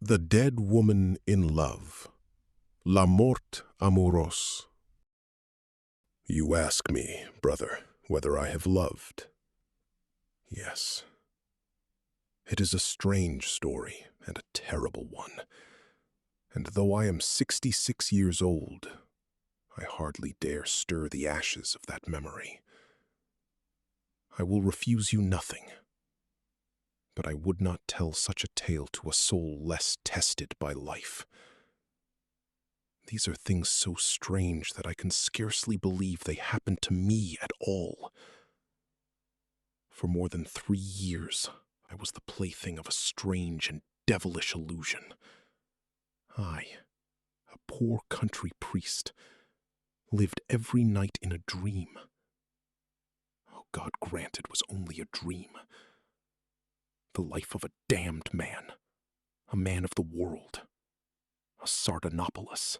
The Dead Woman in Love. La Morte Amoureuse. You ask me, brother, whether I have loved. Yes. It is a strange story and a terrible one. And though I am 66 years old, I hardly dare stir the ashes of that memory. I will refuse you nothing, but I would not tell such a tale to a soul less tested by life. These are things so strange that I can scarcely believe they happened to me at all. For more than 3 years, I was the plaything of a strange and devilish illusion. I, a poor country priest, lived every night in a dream. Oh, God grant it was only a dream. The life of a damned man, a man of the world, a Sardanapalus.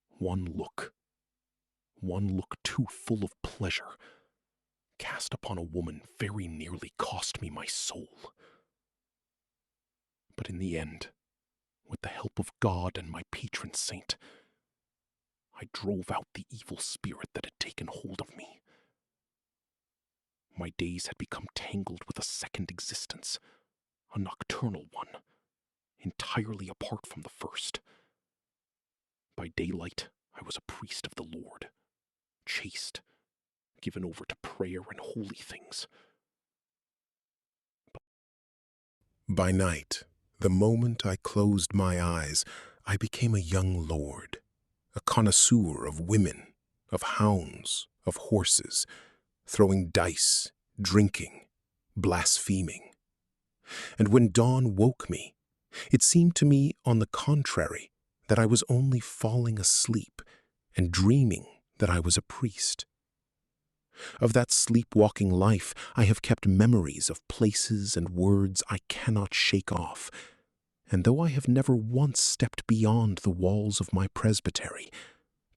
One look too full of pleasure, cast upon a woman very nearly cost me my soul. But in the end, with the help of God and my patron saint, I drove out the evil spirit that had taken hold of me. My days had become tangled with a second existence, a nocturnal one, entirely apart from the first. By daylight, I was a priest of the Lord, chaste, given over to prayer and holy things. By night, the moment I closed my eyes, I became a young lord, a connoisseur of women, of hounds, of horses, throwing dice, drinking, blaspheming. And when dawn woke me, it seemed to me, on the contrary, that I was only falling asleep and dreaming that I was a priest. Of that sleepwalking life, I have kept memories of places and words I cannot shake off, and though I have never once stepped beyond the walls of my presbytery,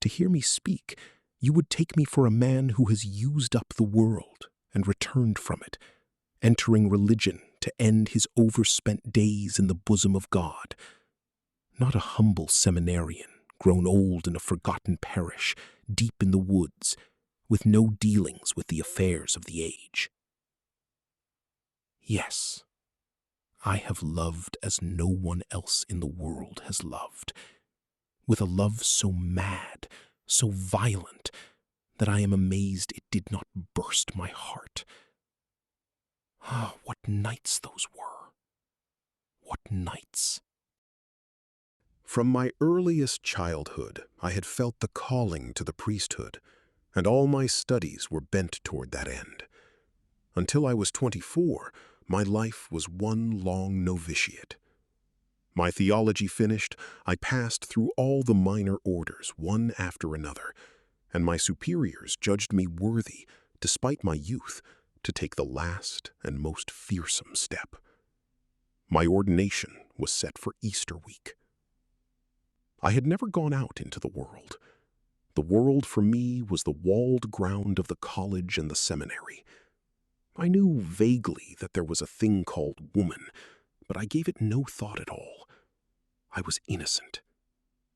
to hear me speak, you would take me for a man who has used up the world and returned from it, entering religion to end his overspent days in the bosom of God. Not a humble seminarian, grown old in a forgotten parish, deep in the woods, with no dealings with the affairs of the age. Yes, I have loved as no one else in the world has loved, with a love so mad, so violent, that I am amazed it did not burst my heart. Ah, what nights those were! What nights! From my earliest childhood, I had felt the calling to the priesthood, and all my studies were bent toward that end. Until I was 24, my life was one long novitiate. My theology finished, I passed through all the minor orders, one after another, and my superiors judged me worthy, despite my youth, to take the last and most fearsome step. My ordination was set for Easter week. I had never gone out into the world. The world for me was the walled ground of the college and the seminary. I knew vaguely that there was a thing called woman, but I gave it no thought at all. I was innocent,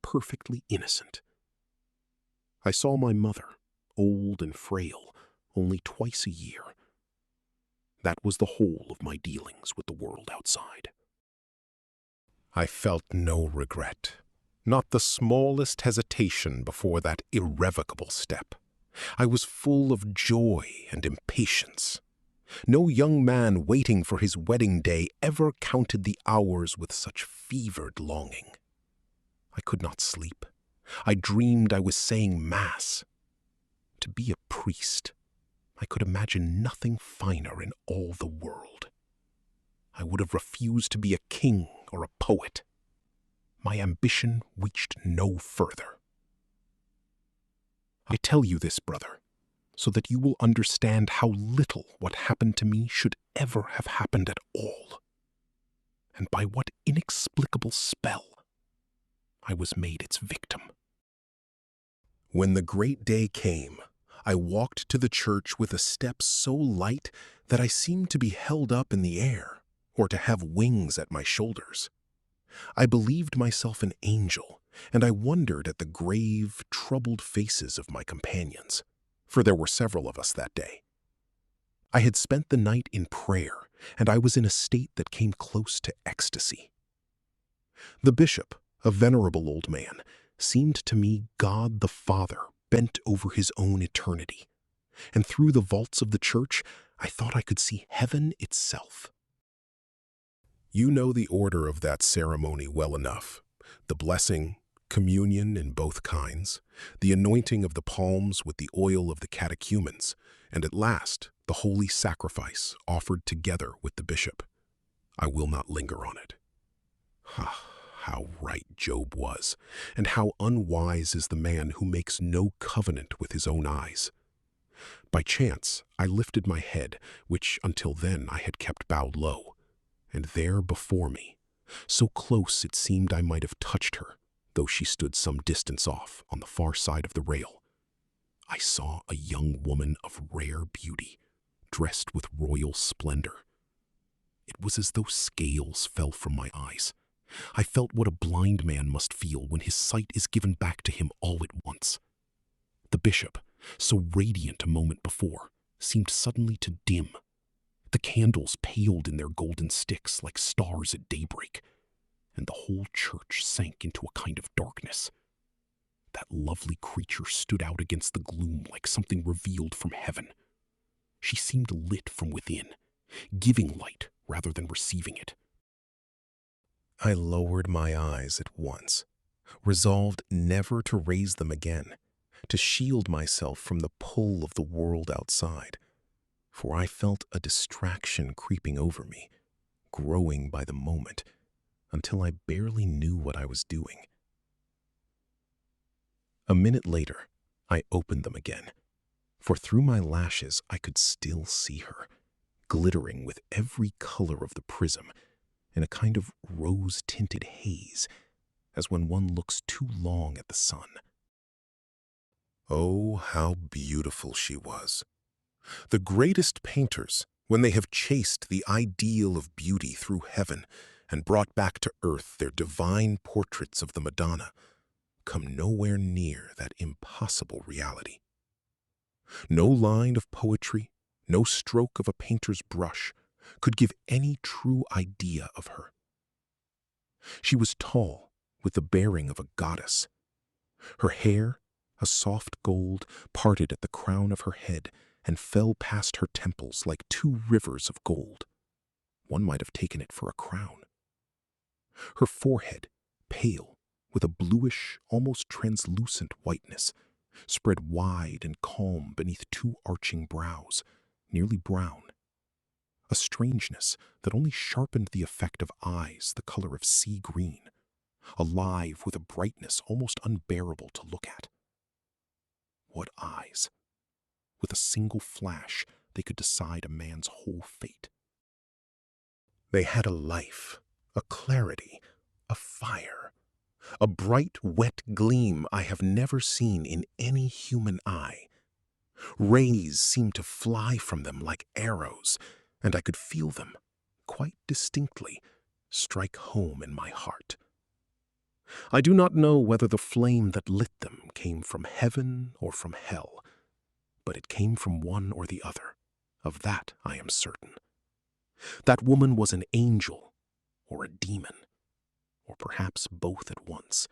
perfectly innocent. I saw my mother, old and frail, only twice a year. That was the whole of my dealings with the world outside. I felt no regret, not the smallest hesitation before that irrevocable step. I was full of joy and impatience. No young man waiting for his wedding day ever counted the hours with such fevered longing. I could not sleep. I dreamed I was saying Mass. To be a priest, I could imagine nothing finer in all the world. I would have refused to be a king or a poet. My ambition reached no further. I tell you this, brother, so that you will understand how little what happened to me should ever have happened at all, and by what inexplicable spell I was made its victim. When the great day came, I walked to the church with a step so light that I seemed to be held up in the air, or to have wings at my shoulders. I believed myself an angel, and I wondered at the grave, troubled faces of my companions, for there were several of us that day. I had spent the night in prayer, and I was in a state that came close to ecstasy. The bishop, a venerable old man, seemed to me God the Father bent over his own eternity, and through the vaults of the church I thought I could see heaven itself. You know the order of that ceremony well enough. The blessing, communion in both kinds, the anointing of the palms with the oil of the catechumens, and at last the holy sacrifice offered together with the bishop. I will not linger on it. How right Job was, and how unwise is the man who makes no covenant with his own eyes. By chance, I lifted my head, which until then I had kept bowed low, and there before me, so close it seemed I might have touched her, though she stood some distance off on the far side of the rail, I saw a young woman of rare beauty, dressed with royal splendor. It was as though scales fell from my eyes. I felt what a blind man must feel when his sight is given back to him all at once. The bishop, so radiant a moment before, seemed suddenly to dim. The candles paled in their golden sticks like stars at daybreak, and the whole church sank into a kind of darkness. That lovely creature stood out against the gloom like something revealed from heaven. She seemed lit from within, giving light rather than receiving it. I lowered my eyes at once, resolved never to raise them again, to shield myself from the pull of the world outside, for I felt a distraction creeping over me, growing by the moment, until I barely knew what I was doing. A minute later, I opened them again, for through my lashes I could still see her, glittering with every color of the prism, in a kind of rose-tinted haze, as when one looks too long at the sun. Oh, how beautiful she was! The greatest painters, when they have chased the ideal of beauty through heaven and brought back to earth their divine portraits of the Madonna, come nowhere near that impossible reality. No line of poetry, no stroke of a painter's brush could give any true idea of her. She was tall, with the bearing of a goddess. Her hair, a soft gold, parted at the crown of her head and fell past her temples like two rivers of gold. One might have taken it for a crown. Her forehead, pale, with a bluish, almost translucent whiteness, spread wide and calm beneath two arching brows, nearly brown. A strangeness that only sharpened the effect of eyes the color of sea green, alive with a brightness almost unbearable to look at. What eyes! With a single flash, they could decide a man's whole fate. They had a life, a clarity, a fire, a bright, wet gleam I have never seen in any human eye. Rays seemed to fly from them like arrows, and I could feel them, quite distinctly, strike home in my heart. I do not know whether the flame that lit them came from heaven or from hell, but it came from one or the other. Of that I am certain. That woman was an angel or a demon, or perhaps both at once.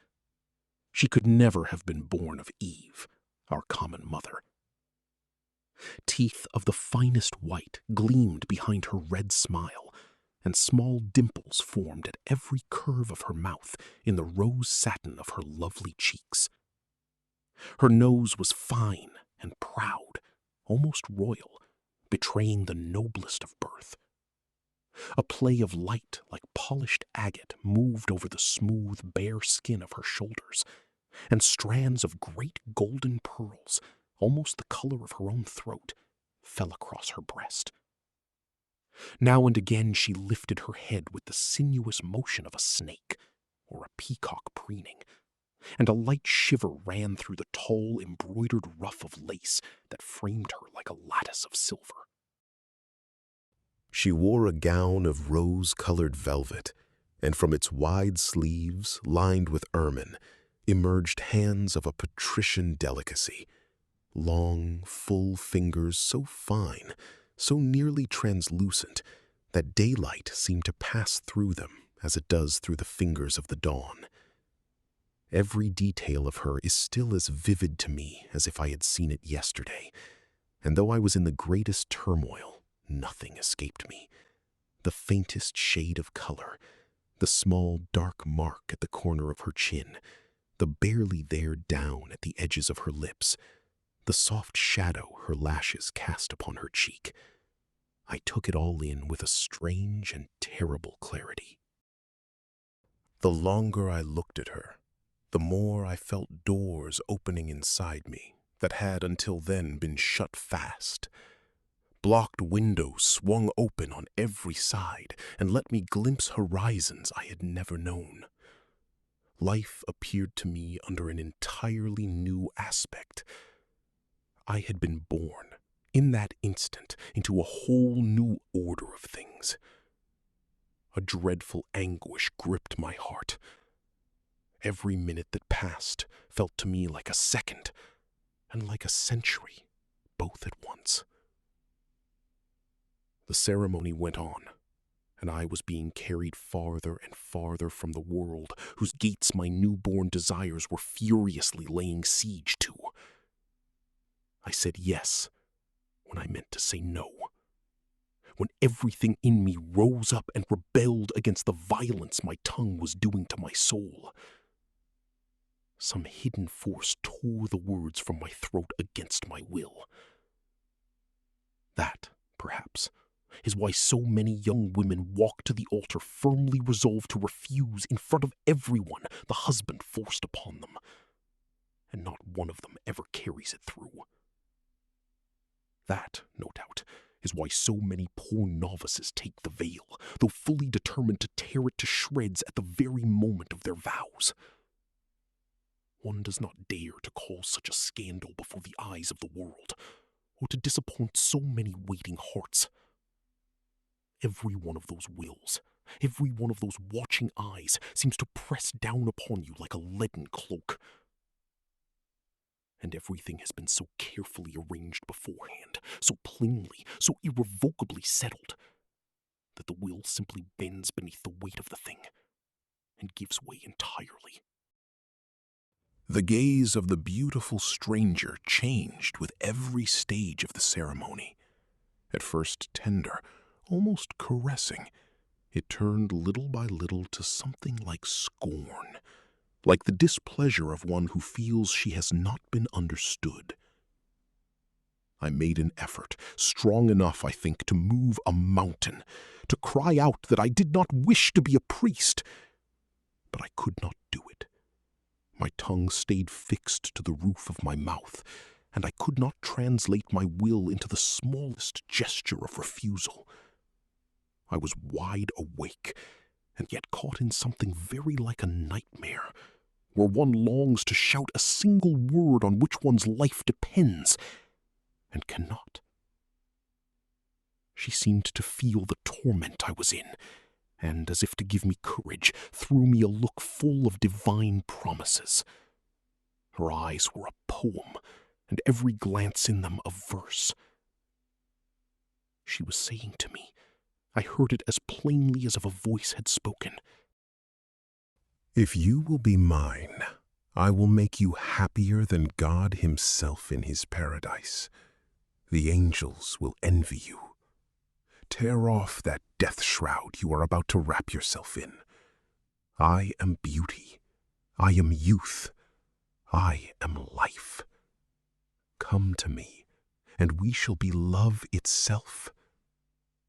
She could never have been born of Eve, our common mother. Teeth of the finest white gleamed behind her red smile, and small dimples formed at every curve of her mouth in the rose satin of her lovely cheeks. Her nose was fine and proud, almost royal, betraying the noblest of birth. A play of light like polished agate moved over the smooth, bare skin of her shoulders, and strands of great golden pearls, almost the color of her own throat, fell across her breast. Now and again she lifted her head with the sinuous motion of a snake or a peacock preening, and a light shiver ran through the tall embroidered ruff of lace that framed her like a lattice of silver. She wore a gown of rose-colored velvet, and from its wide sleeves, lined with ermine, emerged hands of a patrician delicacy. Long, full fingers so fine, so nearly translucent, that daylight seemed to pass through them as it does through the fingers of the dawn. Every detail of her is still as vivid to me as if I had seen it yesterday, and though I was in the greatest turmoil, nothing escaped me. The faintest shade of color, the small dark mark at the corner of her chin, the barely there down at the edges of her lips, the soft shadow her lashes cast upon her cheek. I took it all in with a strange and terrible clarity. The longer I looked at her, the more I felt doors opening inside me that had until then been shut fast. Blocked windows swung open on every side and let me glimpse horizons I had never known. Life appeared to me under an entirely new aspect. I had been born, in that instant, into a whole new order of things. A dreadful anguish gripped my heart. Every minute that passed felt to me like a second, and like a century, both at once. The ceremony went on, and I was being carried farther and farther from the world whose gates my newborn desires were furiously laying siege to. I said yes when I meant to say no. When everything in me rose up and rebelled against the violence my tongue was doing to my soul. Some hidden force tore the words from my throat against my will. That, perhaps, is why so many young women walk to the altar firmly resolved to refuse in front of everyone the husband forced upon them, and not one of them ever carries it through. That, no doubt, is why so many poor novices take the veil, though fully determined to tear it to shreds at the very moment of their vows. One does not dare to call such a scandal before the eyes of the world, or to disappoint so many waiting hearts. Every one of those wills, every one of those watching eyes seems to press down upon you like a leaden cloak. And everything has been so carefully arranged beforehand, so plainly, so irrevocably settled, that the will simply bends beneath the weight of the thing and gives way entirely. The gaze of the beautiful stranger changed with every stage of the ceremony. At first tender, almost caressing, it turned little by little to something like scorn, like the displeasure of one who feels she has not been understood. I made an effort, strong enough, I think, to move a mountain, to cry out that I did not wish to be a priest, but I could not do it. My tongue stayed fixed to the roof of my mouth, and I could not translate my will into the smallest gesture of refusal. I was wide awake, and yet caught in something very like a nightmare, where one longs to shout a single word on which one's life depends, and cannot. She seemed to feel the torment I was in, and, as if to give me courage, threw me a look full of divine promises. Her eyes were a poem, and every glance in them a verse. She was saying to me, I heard it as plainly as if a voice had spoken, "If you will be mine, I will make you happier than God himself in his paradise. The angels will envy you. Tear off that death shroud you are about to wrap yourself in. I am beauty. I am youth. I am life. Come to me, and we shall be love itself.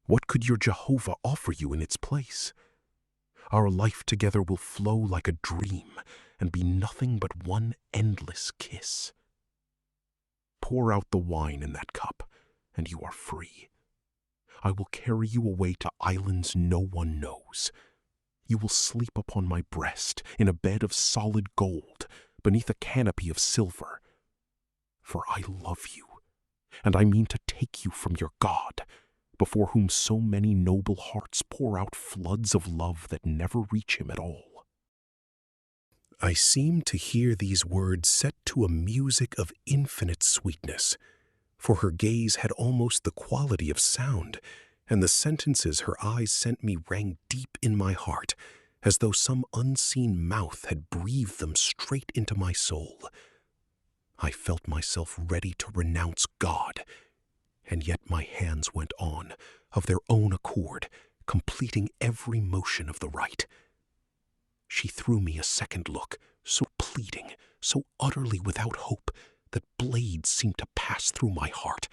What could your Jehovah offer you in its place? Our life together will flow like a dream and be nothing but one endless kiss. Pour out the wine in that cup, and you are free. I will carry you away to islands no one knows. You will sleep upon my breast in a bed of solid gold, beneath a canopy of silver. For I love you, and I mean to take you from your God, before whom so many noble hearts pour out floods of love that never reach him at all. I seemed to hear these words set to a music of infinite sweetness, for her gaze had almost the quality of sound, and the sentences her eyes sent me rang deep in my heart, as though some unseen mouth had breathed them straight into my soul. I felt myself ready to renounce God, and yet my hands went on, of their own accord, completing every motion of the rite. She threw me a second look, so pleading, so utterly without hope, that blades seemed to pass through my heart,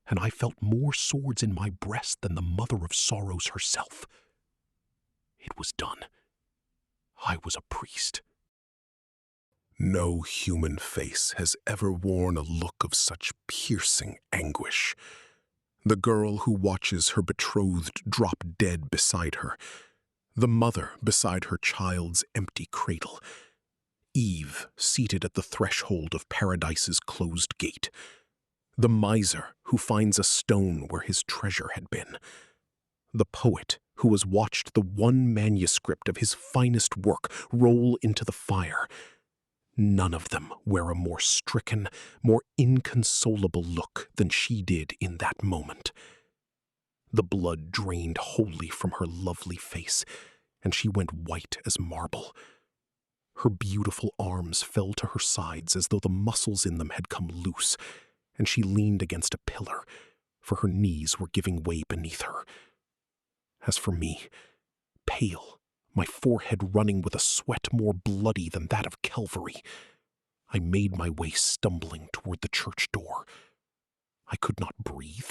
and I felt more swords in my breast than the mother of sorrows herself. It was done. I was a priest. No human face has ever worn a look of such piercing anguish. The girl who watches her betrothed drop dead beside her, the mother beside her child's empty cradle, Eve seated at the threshold of paradise's closed gate, the miser who finds a stone where his treasure had been, the poet who has watched the one manuscript of his finest work roll into the fire. None of them wear a more stricken, more inconsolable look than she did in that moment. The blood drained wholly from her lovely face, and she went white as marble. Her beautiful arms fell to her sides as though the muscles in them had come loose, and she leaned against a pillar, for her knees were giving way beneath her. As for me, pale, my forehead running with a sweat more bloody than that of Calvary, I made my way stumbling toward the church door. I could not breathe.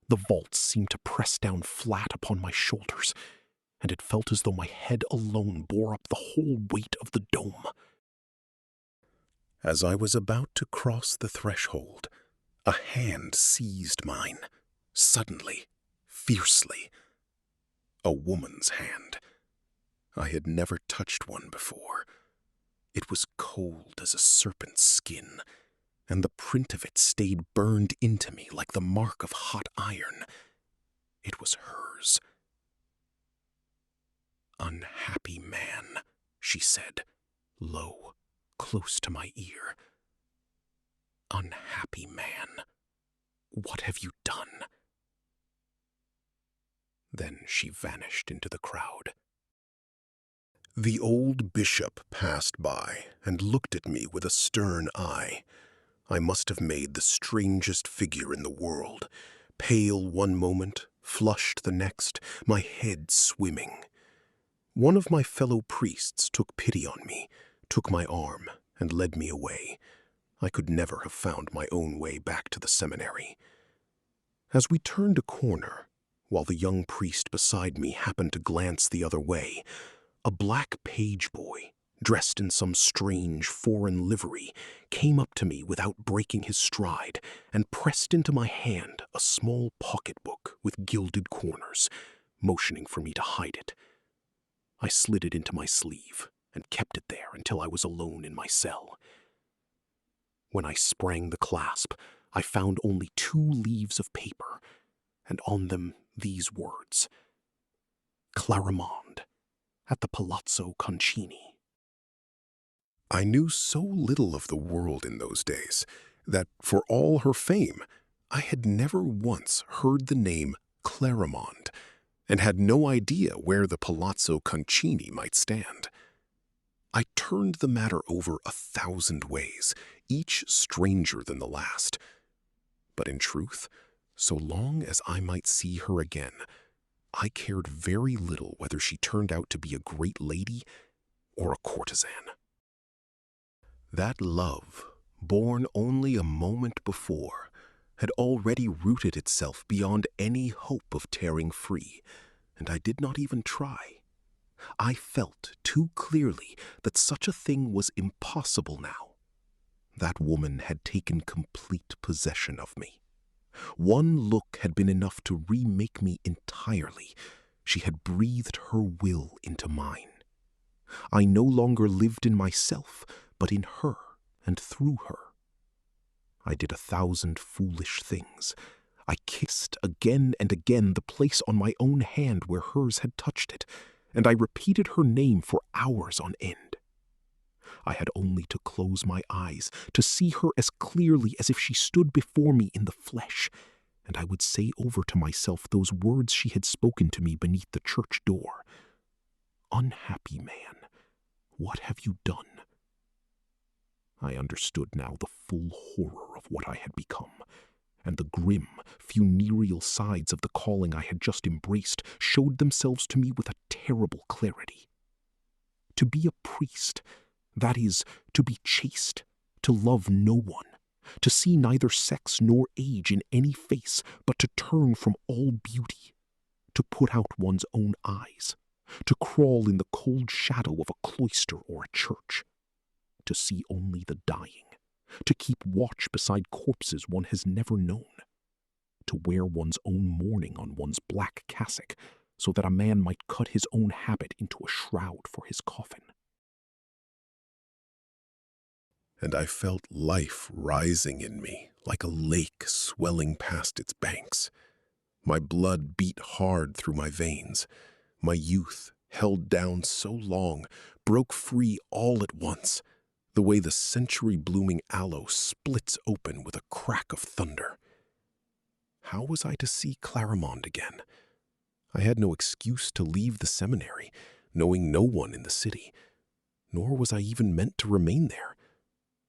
The vault seemed to press down flat upon my shoulders, and it felt as though my head alone bore up the whole weight of the dome. As I was about to cross the threshold, a hand seized mine, suddenly, fiercely. A woman's hand. I had never touched one before. It was cold as a serpent's skin, and the print of it stayed burned into me like the mark of hot iron. It was hers. "Unhappy man," she said, low, close to my ear. "Unhappy man, what have you done?" Then she vanished into the crowd. The old bishop passed by and looked at me with a stern eye. I must have made the strangest figure in the world, pale one moment, flushed the next, my head swimming. One of my fellow priests took pity on me, took my arm, and led me away. I could never have found my own way back to the seminary. As we turned a corner, while the young priest beside me happened to glance the other way, a black page boy, dressed in some strange foreign livery, came up to me without breaking his stride and pressed into my hand a small pocketbook with gilded corners, motioning for me to hide it. I slid it into my sleeve and kept it there until I was alone in my cell. When I sprang the clasp, I found only 2 leaves of paper, and on them these words: Clarimonde, at the Palazzo Concini. I knew so little of the world in those days that, for all her fame, I had never once heard the name Clarimonde, and had no idea where the Palazzo Concini might stand. I turned the matter over 1,000 ways, each stranger than the last. But in truth, so long as I might see her again, I cared very little whether she turned out to be a great lady or a courtesan. That love, born only a moment before, had already rooted itself beyond any hope of tearing free, and I did not even try. I felt too clearly that such a thing was impossible now. That woman had taken complete possession of me. One look had been enough to remake me entirely. She had breathed her will into mine. I no longer lived in myself, but in her and through her. I did 1,000 foolish things. I kissed again and again the place on my own hand where hers had touched it, and I repeated her name for hours on end. I had only to close my eyes to see her as clearly as if she stood before me in the flesh, and I would say over to myself those words she had spoken to me beneath the church door. "Unhappy man, what have you done?" I understood now the full horror of what I had become, and the grim, funereal sides of the calling I had just embraced showed themselves to me with a terrible clarity. To be a priest, that is, to be chaste, to love no one, to see neither sex nor age in any face, but to turn from all beauty, to put out one's own eyes, to crawl in the cold shadow of a cloister or a church, to see only the dying, to keep watch beside corpses one has never known, to wear one's own mourning on one's black cassock so that a man might cut his own habit into a shroud for his coffin. And I felt life rising in me like a lake swelling past its banks. My blood beat hard through my veins. My youth, held down so long, broke free all at once, the way the century-blooming aloe splits open with a crack of thunder. How was I to see Clarimonde again? I had no excuse to leave the seminary, knowing no one in the city, nor was I even meant to remain there.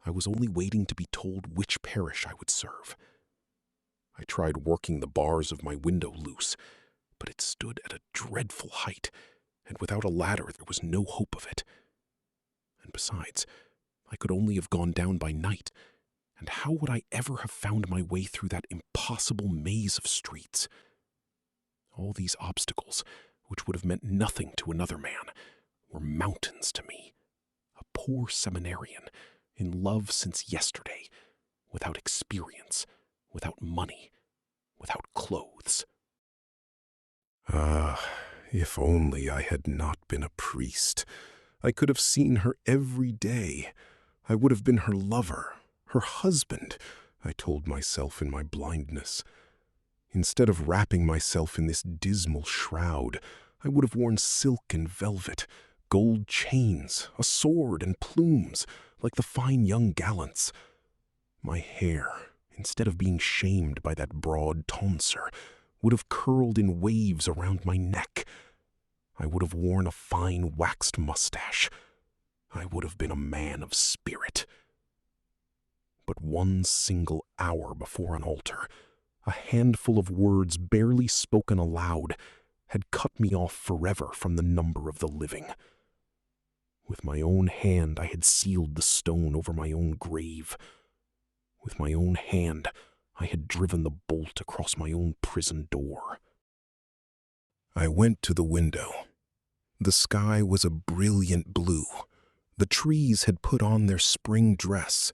I was only waiting to be told which parish I would serve. I tried working the bars of my window loose, but it stood at a dreadful height, and without a ladder there was no hope of it. And besides, I could only have gone down by night, and how would I ever have found my way through that impossible maze of streets? All these obstacles, which would have meant nothing to another man, were mountains to me. A poor seminarian, in love since yesterday, without experience, without money, without clothes. Ah, if only I had not been a priest. I could have seen her every day. I would have been her lover, her husband, I told myself in my blindness. Instead of wrapping myself in this dismal shroud, I would have worn silk and velvet, gold chains, a sword and plumes, like the fine young gallants. My hair, instead of being shamed by that broad tonsure, would have curled in waves around my neck. I would have worn a fine waxed mustache. I would have been a man of spirit. But one single hour before an altar, a handful of words barely spoken aloud, had cut me off forever from the number of the living. With my own hand I had sealed the stone over my own grave. With my own hand I had driven the bolt across my own prison door. I went to the window. The sky was a brilliant blue. The trees had put on their spring dress.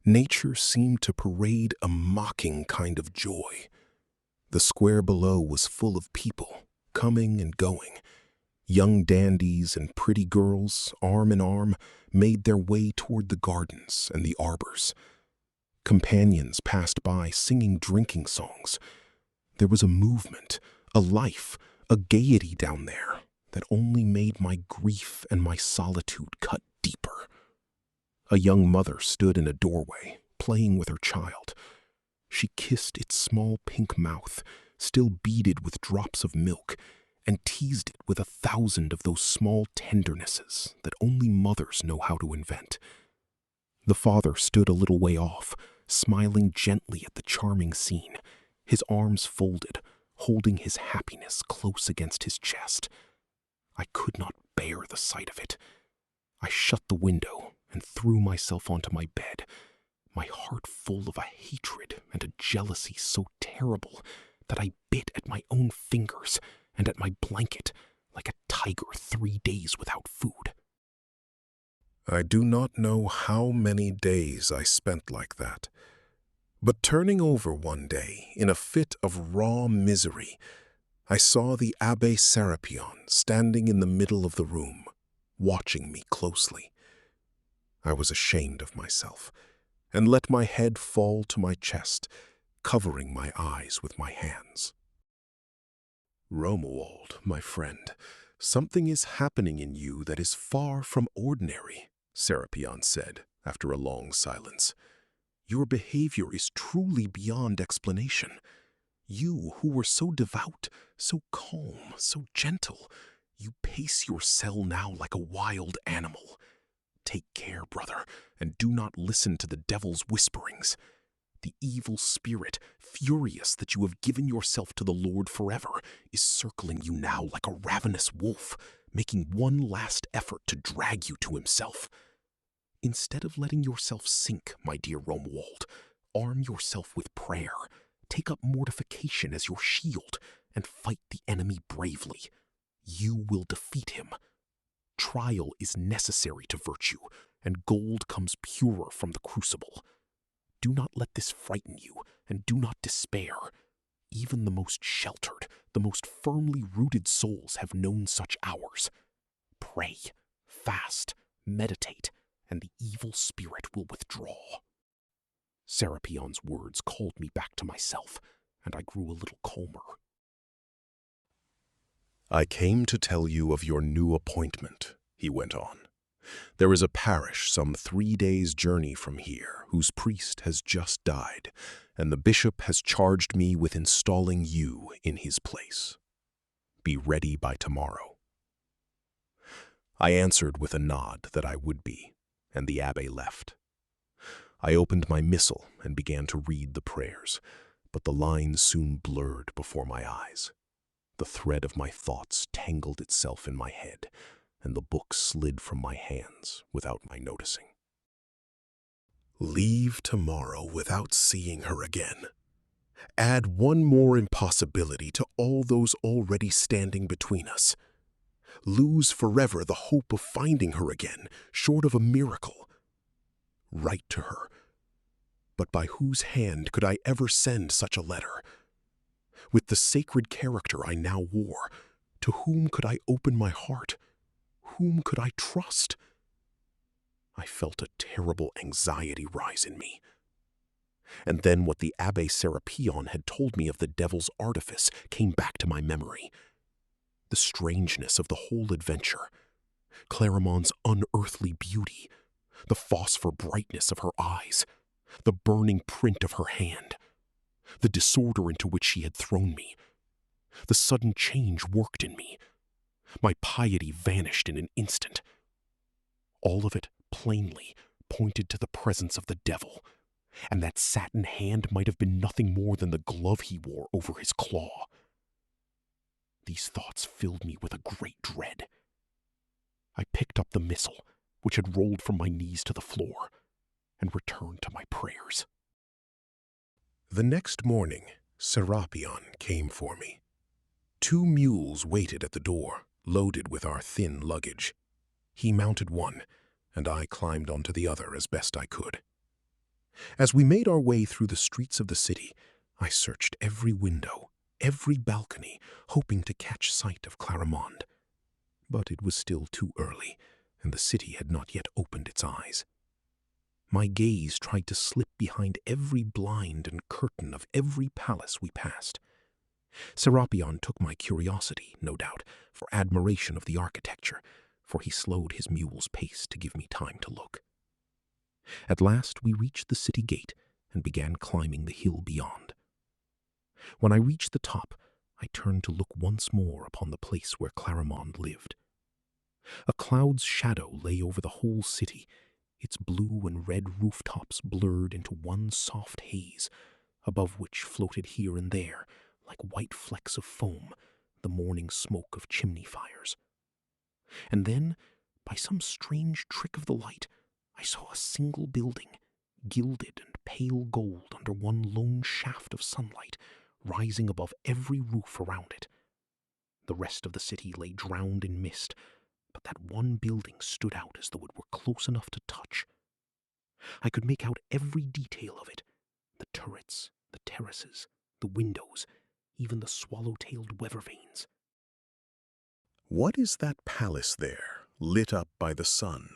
Nature seemed to parade a mocking kind of joy. The square below was full of people, coming and going. Young dandies and pretty girls, arm in arm, made their way toward the gardens and the arbors. Companions passed by singing drinking songs. There was a movement, a life, a gaiety down there that only made my grief and my solitude cut deeper. A young mother stood in a doorway, playing with her child. She kissed its small pink mouth, still beaded with drops of milk, and teased it with 1,000 of those small tendernesses that only mothers know how to invent. The father stood a little way off, smiling gently at the charming scene, his arms folded, holding his happiness close against his chest. I could not bear the sight of it. I shut the window and threw myself onto my bed, my heart full of a hatred and a jealousy so terrible that I bit at my own fingers and at my blanket like a tiger 3 days without food. I do not know how many days I spent like that, but turning over one day in a fit of raw misery, I saw the Abbe Serapion standing in the middle of the room, watching me closely. I was ashamed of myself, and let my head fall to my chest, covering my eyes with my hands. "Romuald, my friend, something is happening in you that is far from ordinary," Serapion said after a long silence. "Your behavior is truly beyond explanation. You, who were so devout, so calm, so gentle, you pace your cell now like a wild animal. Take care, brother, and do not listen to the devil's whisperings. The evil spirit, furious that you have given yourself to the Lord forever, is circling you now like a ravenous wolf, making one last effort to drag you to himself. Instead of letting yourself sink, my dear Romuald, arm yourself with prayer, take up mortification as your shield, and fight the enemy bravely. You will defeat him. Trial is necessary to virtue, and gold comes purer from the crucible. Do not let this frighten you, and do not despair. Even the most sheltered, the most firmly rooted souls have known such hours. Pray, fast, meditate, and the evil spirit will withdraw." Sarapion's words called me back to myself, and I grew a little calmer. "I came to tell you of your new appointment," he went on. "There is a parish some 3 days' journey from here whose priest has just died, and the bishop has charged me with installing you in his place. Be ready by tomorrow." I answered with a nod that I would be, and the Abbe left. I opened my missal and began to read the prayers, but the lines soon blurred before my eyes. The thread of my thoughts tangled itself in my head, and the book slid from my hands without my noticing. Leave tomorrow without seeing her again. Add one more impossibility to all those already standing between us. Lose forever the hope of finding her again, short of a miracle. Write to her. But by whose hand could I ever send such a letter? With the sacred character I now wore, to whom could I open my heart? Whom could I trust? I felt a terrible anxiety rise in me. And then what the Abbe Serapion had told me of the devil's artifice came back to my memory. The strangeness of the whole adventure, Clarimonde's unearthly beauty, the phosphor brightness of her eyes, the burning print of her hand, the disorder into which she had thrown me. The sudden change worked in me. My piety vanished in an instant. All of it plainly pointed to the presence of the devil, and that satin hand might have been nothing more than the glove he wore over his claw. These thoughts filled me with a great dread. I picked up the missal, which had rolled from my knees to the floor, and returned to my prayers. The next morning, Serapion came for me. 2 mules waited at the door, loaded with our thin luggage. He mounted one, and I climbed onto the other as best I could. As we made our way through the streets of the city, I searched every window, every balcony, hoping to catch sight of Clarimonde. But it was still too early, and the city had not yet opened its eyes. My gaze tried to slip behind every blind and curtain of every palace we passed. Serapion took my curiosity, no doubt, for admiration of the architecture, for he slowed his mule's pace to give me time to look. At last we reached the city gate and began climbing the hill beyond. When I reached the top, I turned to look once more upon the place where Clarimonde lived. A cloud's shadow lay over the whole city, its blue and red rooftops blurred into one soft haze, above which floated here and there, like white flecks of foam, the morning smoke of chimney fires. And then, by some strange trick of the light, I saw a single building, gilded and pale gold under one lone shaft of sunlight, rising above every roof around it. The rest of the city lay drowned in mist, but that one building stood out as though it were close enough to touch. I could make out every detail of it, the turrets, the terraces, the windows, even the swallow-tailed weather vanes. "What is that palace there, lit up by the sun?"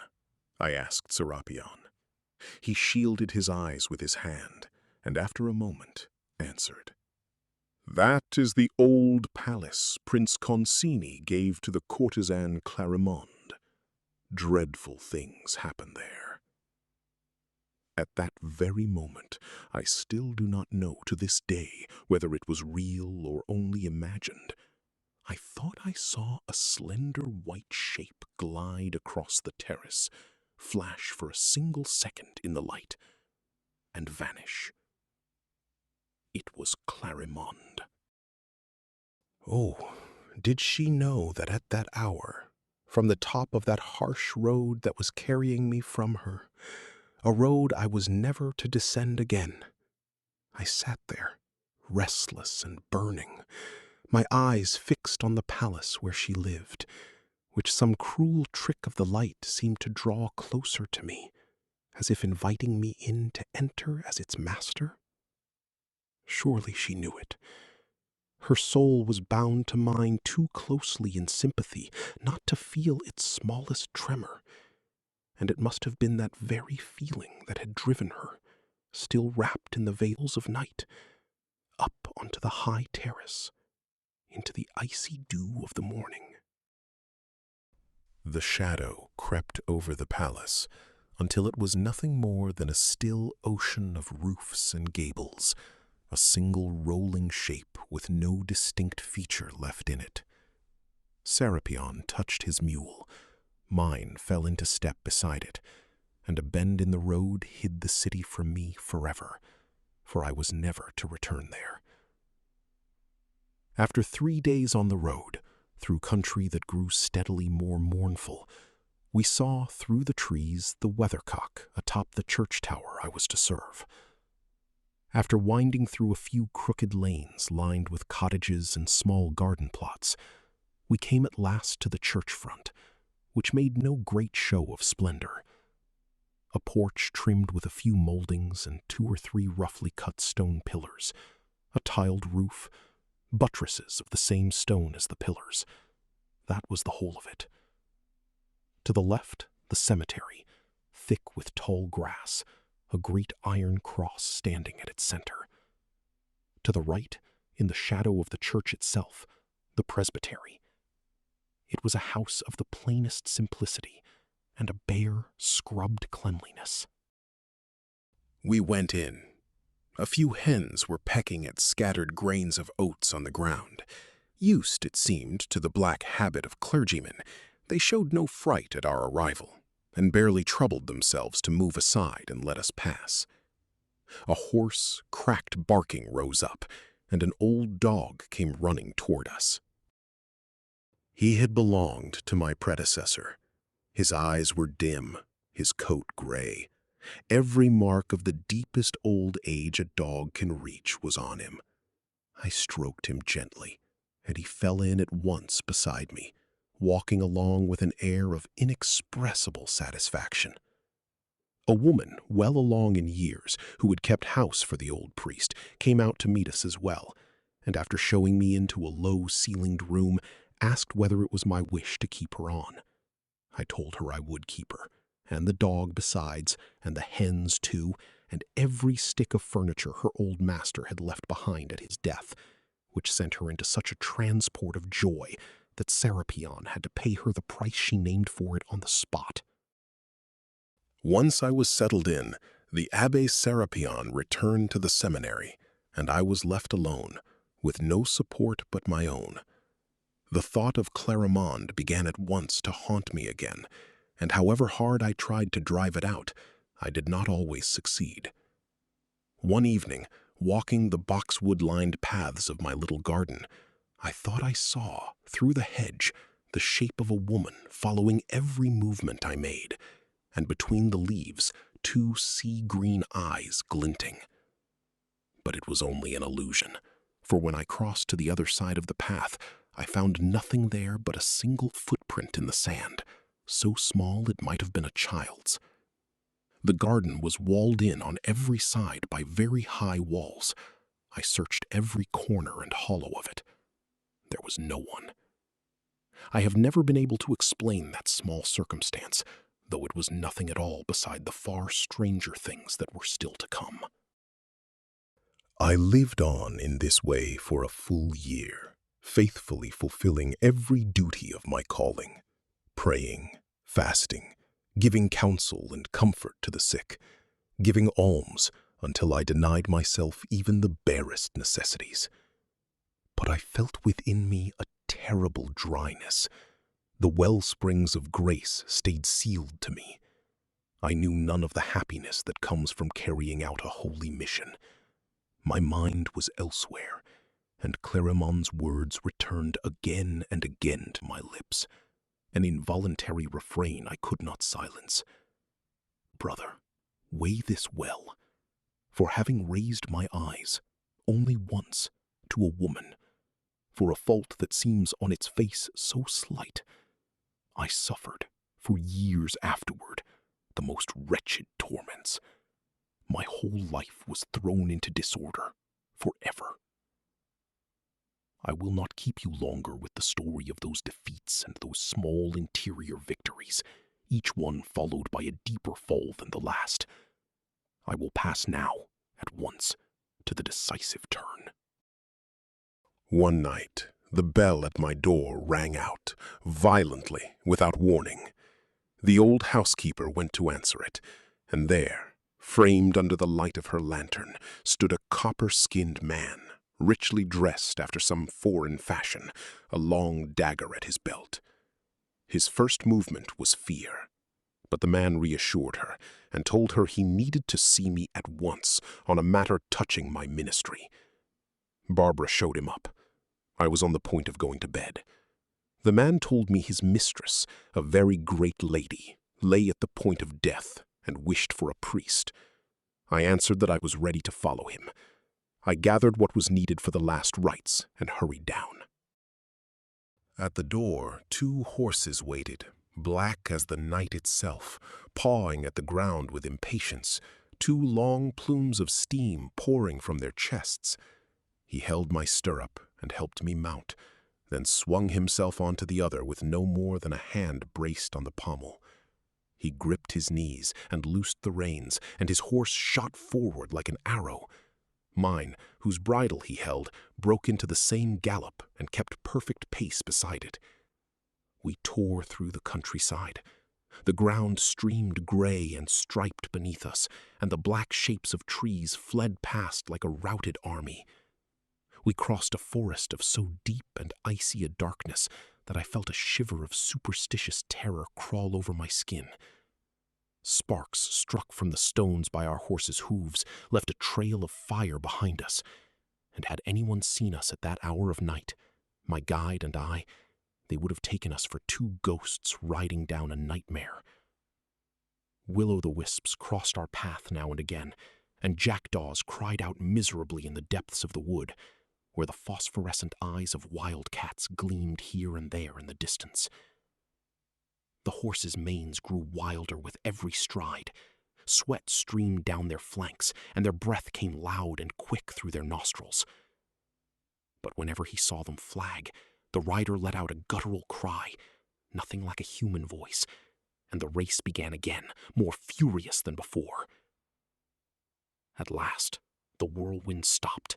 I asked Serapion. He shielded his eyes with his hand, and after a moment answered. "That is the old palace Prince Concini gave to the courtesan Clarimonde. Dreadful things happen there." At that very moment, I still do not know to this day whether it was real or only imagined, I thought I saw a slender white shape glide across the terrace, flash for a single second in the light, and vanish. It was Clarimonde. Oh, did she know that at that hour, from the top of that harsh road that was carrying me from her, a road I was never to descend again, I sat there, restless and burning, my eyes fixed on the palace where she lived, which some cruel trick of the light seemed to draw closer to me, as if inviting me in to enter as its master? Surely she knew it. Her soul was bound to mine too closely in sympathy not to feel its smallest tremor, and it must have been that very feeling that had driven her, still wrapped in the veils of night, up onto the high terrace, into the icy dew of the morning. The shadow crept over the palace until it was nothing more than a still ocean of roofs and gables, a single rolling shape with no distinct feature left in it. Serapion touched his mule. Mine fell into step beside it, and a bend in the road hid the city from me forever, for I was never to return there. After 3 days on the road, through country that grew steadily more mournful, we saw through the trees the weathercock atop the church tower I was to serve. After winding through a few crooked lanes lined with cottages and small garden plots, we came at last to the church front, which made no great show of splendor. A porch trimmed with a few moldings and 2 or 3 roughly cut stone pillars, a tiled roof, buttresses of the same stone as the pillars. That was the whole of it. To the left, the cemetery, thick with tall grass, a great iron cross standing at its center. To the right, in the shadow of the church itself, the presbytery. It was a house of the plainest simplicity and a bare, scrubbed cleanliness. We went in. A few hens were pecking at scattered grains of oats on the ground. Used, it seemed, to the black habit of clergymen, they showed no fright at our arrival, and barely troubled themselves to move aside and let us pass. A hoarse, cracked barking rose up, and an old dog came running toward us. He had belonged to my predecessor. His eyes were dim, his coat gray. Every mark of the deepest old age a dog can reach was on him. I stroked him gently, and he fell in at once beside me, walking along with an air of inexpressible satisfaction. A woman, well along in years, who had kept house for the old priest, came out to meet us as well, and after showing me into a low-ceilinged room, asked whether it was my wish to keep her on. I told her I would keep her, and the dog besides, and the hens too, and every stick of furniture her old master had left behind at his death, which sent her into such a transport of joy that Serapion had to pay her the price she named for it on the spot. Once I was settled in, the Abbe Serapion returned to the seminary, and I was left alone, with no support but my own. The thought of Clarimonde began at once to haunt me again, and however hard I tried to drive it out, I did not always succeed. One evening, walking the boxwood-lined paths of my little garden, I thought I saw, through the hedge, the shape of a woman following every movement I made, and between the leaves, 2 sea-green eyes glinting. But it was only an illusion, for when I crossed to the other side of the path, I found nothing there but a single footprint in the sand, so small it might have been a child's. The garden was walled in on every side by very high walls. I searched every corner and hollow of it. There was no one. I have never been able to explain that small circumstance, though it was nothing at all beside the far stranger things that were still to come. I lived on in this way for a full year, faithfully fulfilling every duty of my calling, praying, fasting, giving counsel and comfort to the sick, giving alms until I denied myself even the barest necessities. But I felt within me a terrible dryness. The wellsprings of grace stayed sealed to me. I knew none of the happiness that comes from carrying out a holy mission. My mind was elsewhere, and Clarimonde's words returned again and again to my lips, an involuntary refrain I could not silence. Brother, weigh this well, for having raised my eyes, only once, to a woman, for a fault that seems on its face so slight, I suffered, for years afterward, the most wretched torments. My whole life was thrown into disorder, forever. I will not keep you longer with the story of those defeats and those small interior victories, each one followed by a deeper fall than the last. I will pass now, at once, to the decisive turn. One night, the bell at my door rang out, violently, without warning. The old housekeeper went to answer it, and there, framed under the light of her lantern, stood a copper-skinned man, richly dressed after some foreign fashion, a long dagger at his belt. His first movement was fear, but the man reassured her and told her he needed to see me at once on a matter touching my ministry. Barbara showed him up. I was on the point of going to bed. The man told me his mistress, a very great lady, lay at the point of death and wished for a priest. I answered that I was ready to follow him. I gathered what was needed for the last rites and hurried down. At the door, 2 horses waited, black as the night itself, pawing at the ground with impatience, 2 long plumes of steam pouring from their chests. He held my stirrup and helped me mount, then swung himself onto the other with no more than a hand braced on the pommel. He gripped his knees and loosed the reins, and his horse shot forward like an arrow. Mine, whose bridle he held, broke into the same gallop and kept perfect pace beside it. We tore through the countryside. The ground streamed gray and striped beneath us, and the black shapes of trees fled past like a routed army. We crossed a forest of so deep and icy a darkness that I felt a shiver of superstitious terror crawl over my skin. Sparks struck from the stones by our horses' hooves left a trail of fire behind us, and had anyone seen us at that hour of night, my guide and I, they would have taken us for 2 ghosts riding down a nightmare. Will-o'-the-wisps crossed our path now and again, and jackdaws cried out miserably in the depths of the wood, where the phosphorescent eyes of wildcats gleamed here and there in the distance. The horses' manes grew wilder with every stride. Sweat streamed down their flanks, and their breath came loud and quick through their nostrils. But whenever he saw them flag, the rider let out a guttural cry, nothing like a human voice, and the race began again, more furious than before. At last, the whirlwind stopped.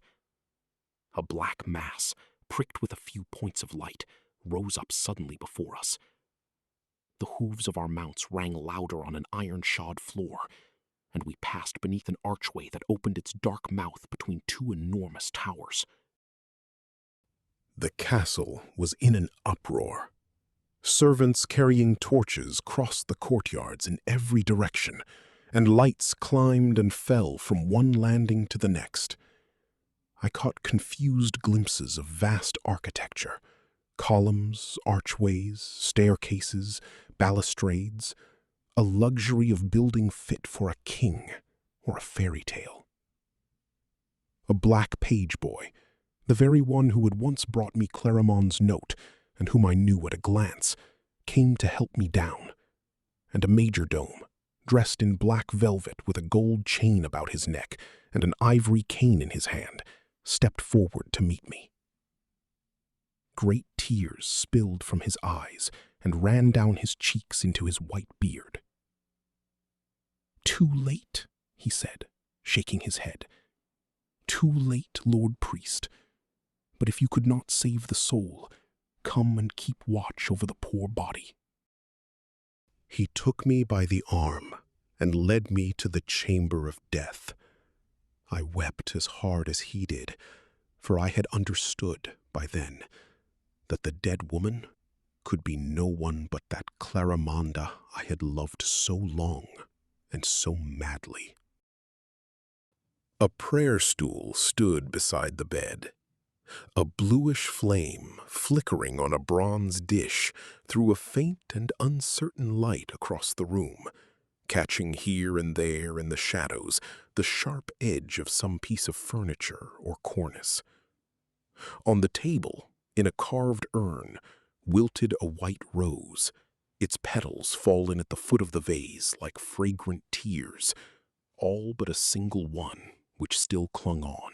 A black mass, pricked with a few points of light, rose up suddenly before us. The hooves of our mounts rang louder on an iron-shod floor, and we passed beneath an archway that opened its dark mouth between 2 enormous towers. The castle was in an uproar. Servants carrying torches crossed the courtyards in every direction, and lights climbed and fell from one landing to the next. I caught confused glimpses of vast architecture, columns, archways, staircases, balustrades, a luxury of building fit for a king or a fairy tale. A black page boy, the very one who had once brought me Clarimonde's note and whom I knew at a glance, came to help me down, and a majordome, dressed in black velvet with a gold chain about his neck and an ivory cane in his hand, stepped forward to meet me. Great tears spilled from his eyes and ran down his cheeks into his white beard. "Too late," he said, shaking his head. Too late, Lord Priest. But if you could not save the soul, come and keep watch over the poor body." He took me by the arm and led me to the chamber of death. I wept as hard as he did, for I had understood by then that the dead woman could be no one but that Clarimonde I had loved so long and so madly. A prayer stool stood beside the bed. A bluish flame, flickering on a bronze dish, threw a faint and uncertain light across the room, catching here and there in the shadows the sharp edge of some piece of furniture or cornice. On the table, in a carved urn, wilted a white rose, its petals fallen at the foot of the vase like fragrant tears, all but a single one which still clung on.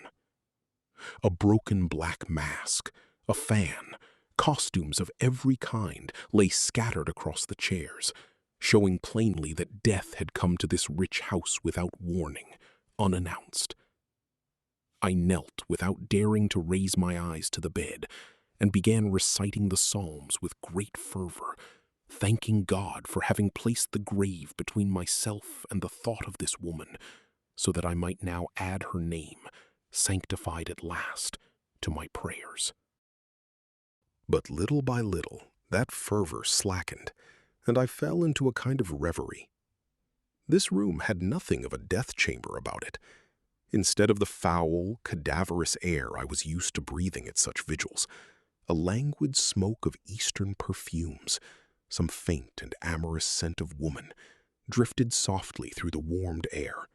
A broken black mask, a fan, costumes of every kind lay scattered across the chairs, showing plainly that death had come to this rich house without warning, unannounced. I knelt without daring to raise my eyes to the bed, and began reciting the Psalms with great fervor, thanking God for having placed the grave between myself and the thought of this woman, so that I might now add her name, sanctified at last, to my prayers. But little by little, that fervor slackened, and I fell into a kind of reverie. This room had nothing of a death chamber about it. Instead of the foul, cadaverous air I was used to breathing at such vigils, a languid smoke of Eastern perfumes, some faint and amorous scent of woman, drifted softly through the warmed air.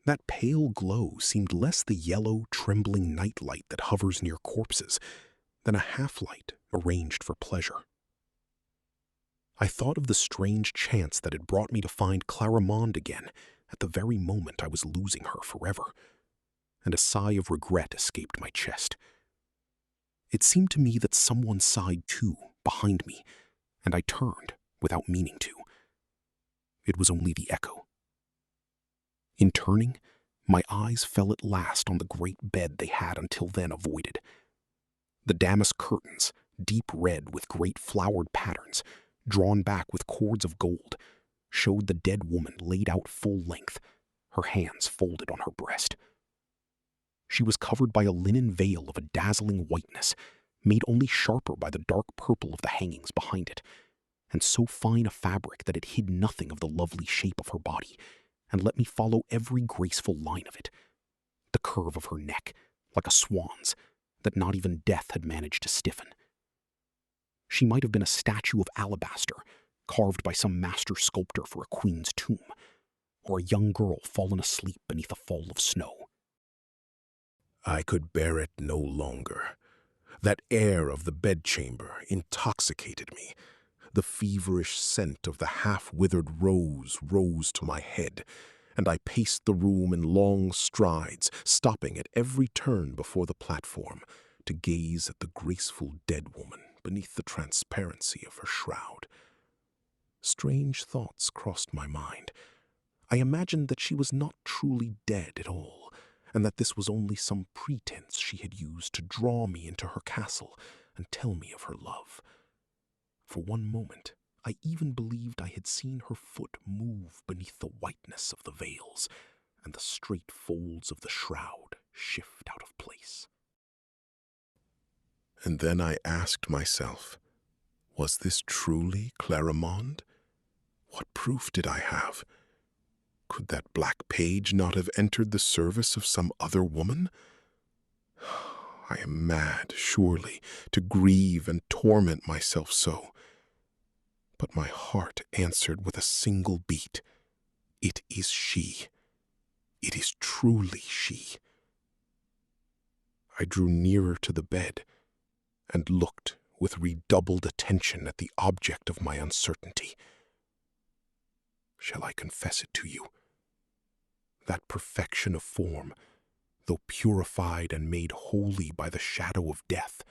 That pale glow seemed less the yellow, trembling nightlight that hovers near corpses than a half-light arranged for pleasure. I thought of the strange chance that had brought me to find Clarimonde again at the very moment I was losing her forever, and a sigh of regret escaped my chest. It seemed to me that someone sighed too, behind me, and I turned without meaning to. It was only the echo. In turning, my eyes fell at last on the great bed they had until then avoided. The damask curtains, deep red with great flowered patterns, drawn back with cords of gold, showed the dead woman laid out full length, her hands folded on her breast. She was covered by a linen veil of a dazzling whiteness, made only sharper by the dark purple of the hangings behind it, and so fine a fabric that it hid nothing of the lovely shape of her body, and let me follow every graceful line of it. The curve of her neck, like a swan's, that not even death had managed to stiffen. She might have been a statue of alabaster, carved by some master sculptor for a queen's tomb, or a young girl fallen asleep beneath a fall of snow. I could bear it no longer. That air of the bedchamber intoxicated me. The feverish scent of the half-withered rose rose to my head, and I paced the room in long strides, stopping at every turn before the platform to gaze at the graceful dead woman beneath the transparency of her shroud. Strange thoughts crossed my mind. I imagined that she was not truly dead at all, and that this was only some pretense she had used to draw me into her castle and tell me of her love. For one moment, I even believed I had seen her foot move beneath the whiteness of the veils, and the straight folds of the shroud shift out of place. And then I asked myself, was this truly Clarimonde? What proof did I have? Could that black page not have entered the service of some other woman? I am mad, surely, to grieve and torment myself so. But my heart answered with a single beat. It is she. It is truly she. I drew nearer to the bed and looked with redoubled attention at the object of my uncertainty. Shall I confess it to you? That perfection of form, though purified and made holy by the shadow of death,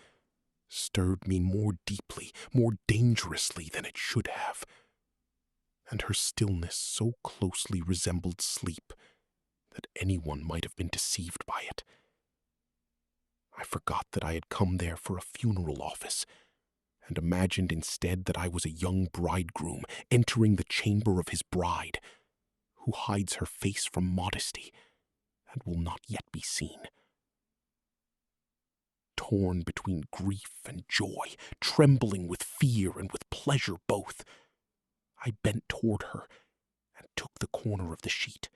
stirred me more deeply, more dangerously than it should have, and her stillness so closely resembled sleep that anyone might have been deceived by it. I forgot that I had come there for a funeral office, and imagined instead that I was a young bridegroom entering the chamber of his bride, who hides her face from modesty and will not yet be seen. Torn between grief and joy, trembling with fear and with pleasure both, I bent toward her and took the corner of the sheet.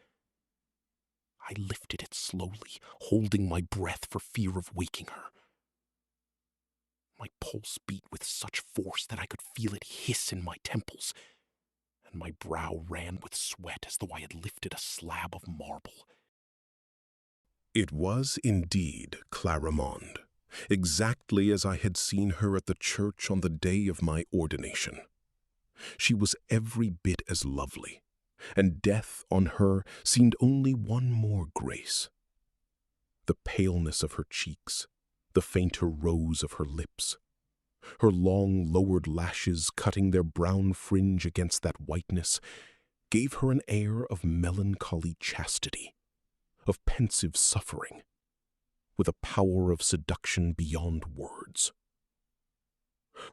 I lifted it slowly, holding my breath for fear of waking her. My pulse beat with such force that I could feel it hiss in my temples, and my brow ran with sweat as though I had lifted a slab of marble. It was indeed Clarimonde, exactly as I had seen her at the church on the day of my ordination. She was every bit as lovely, and death on her seemed only one more grace. The paleness of her cheeks, the fainter rose of her lips, her long lowered lashes cutting their brown fringe against that whiteness, gave her an air of melancholy chastity, of pensive suffering, with a power of seduction beyond words.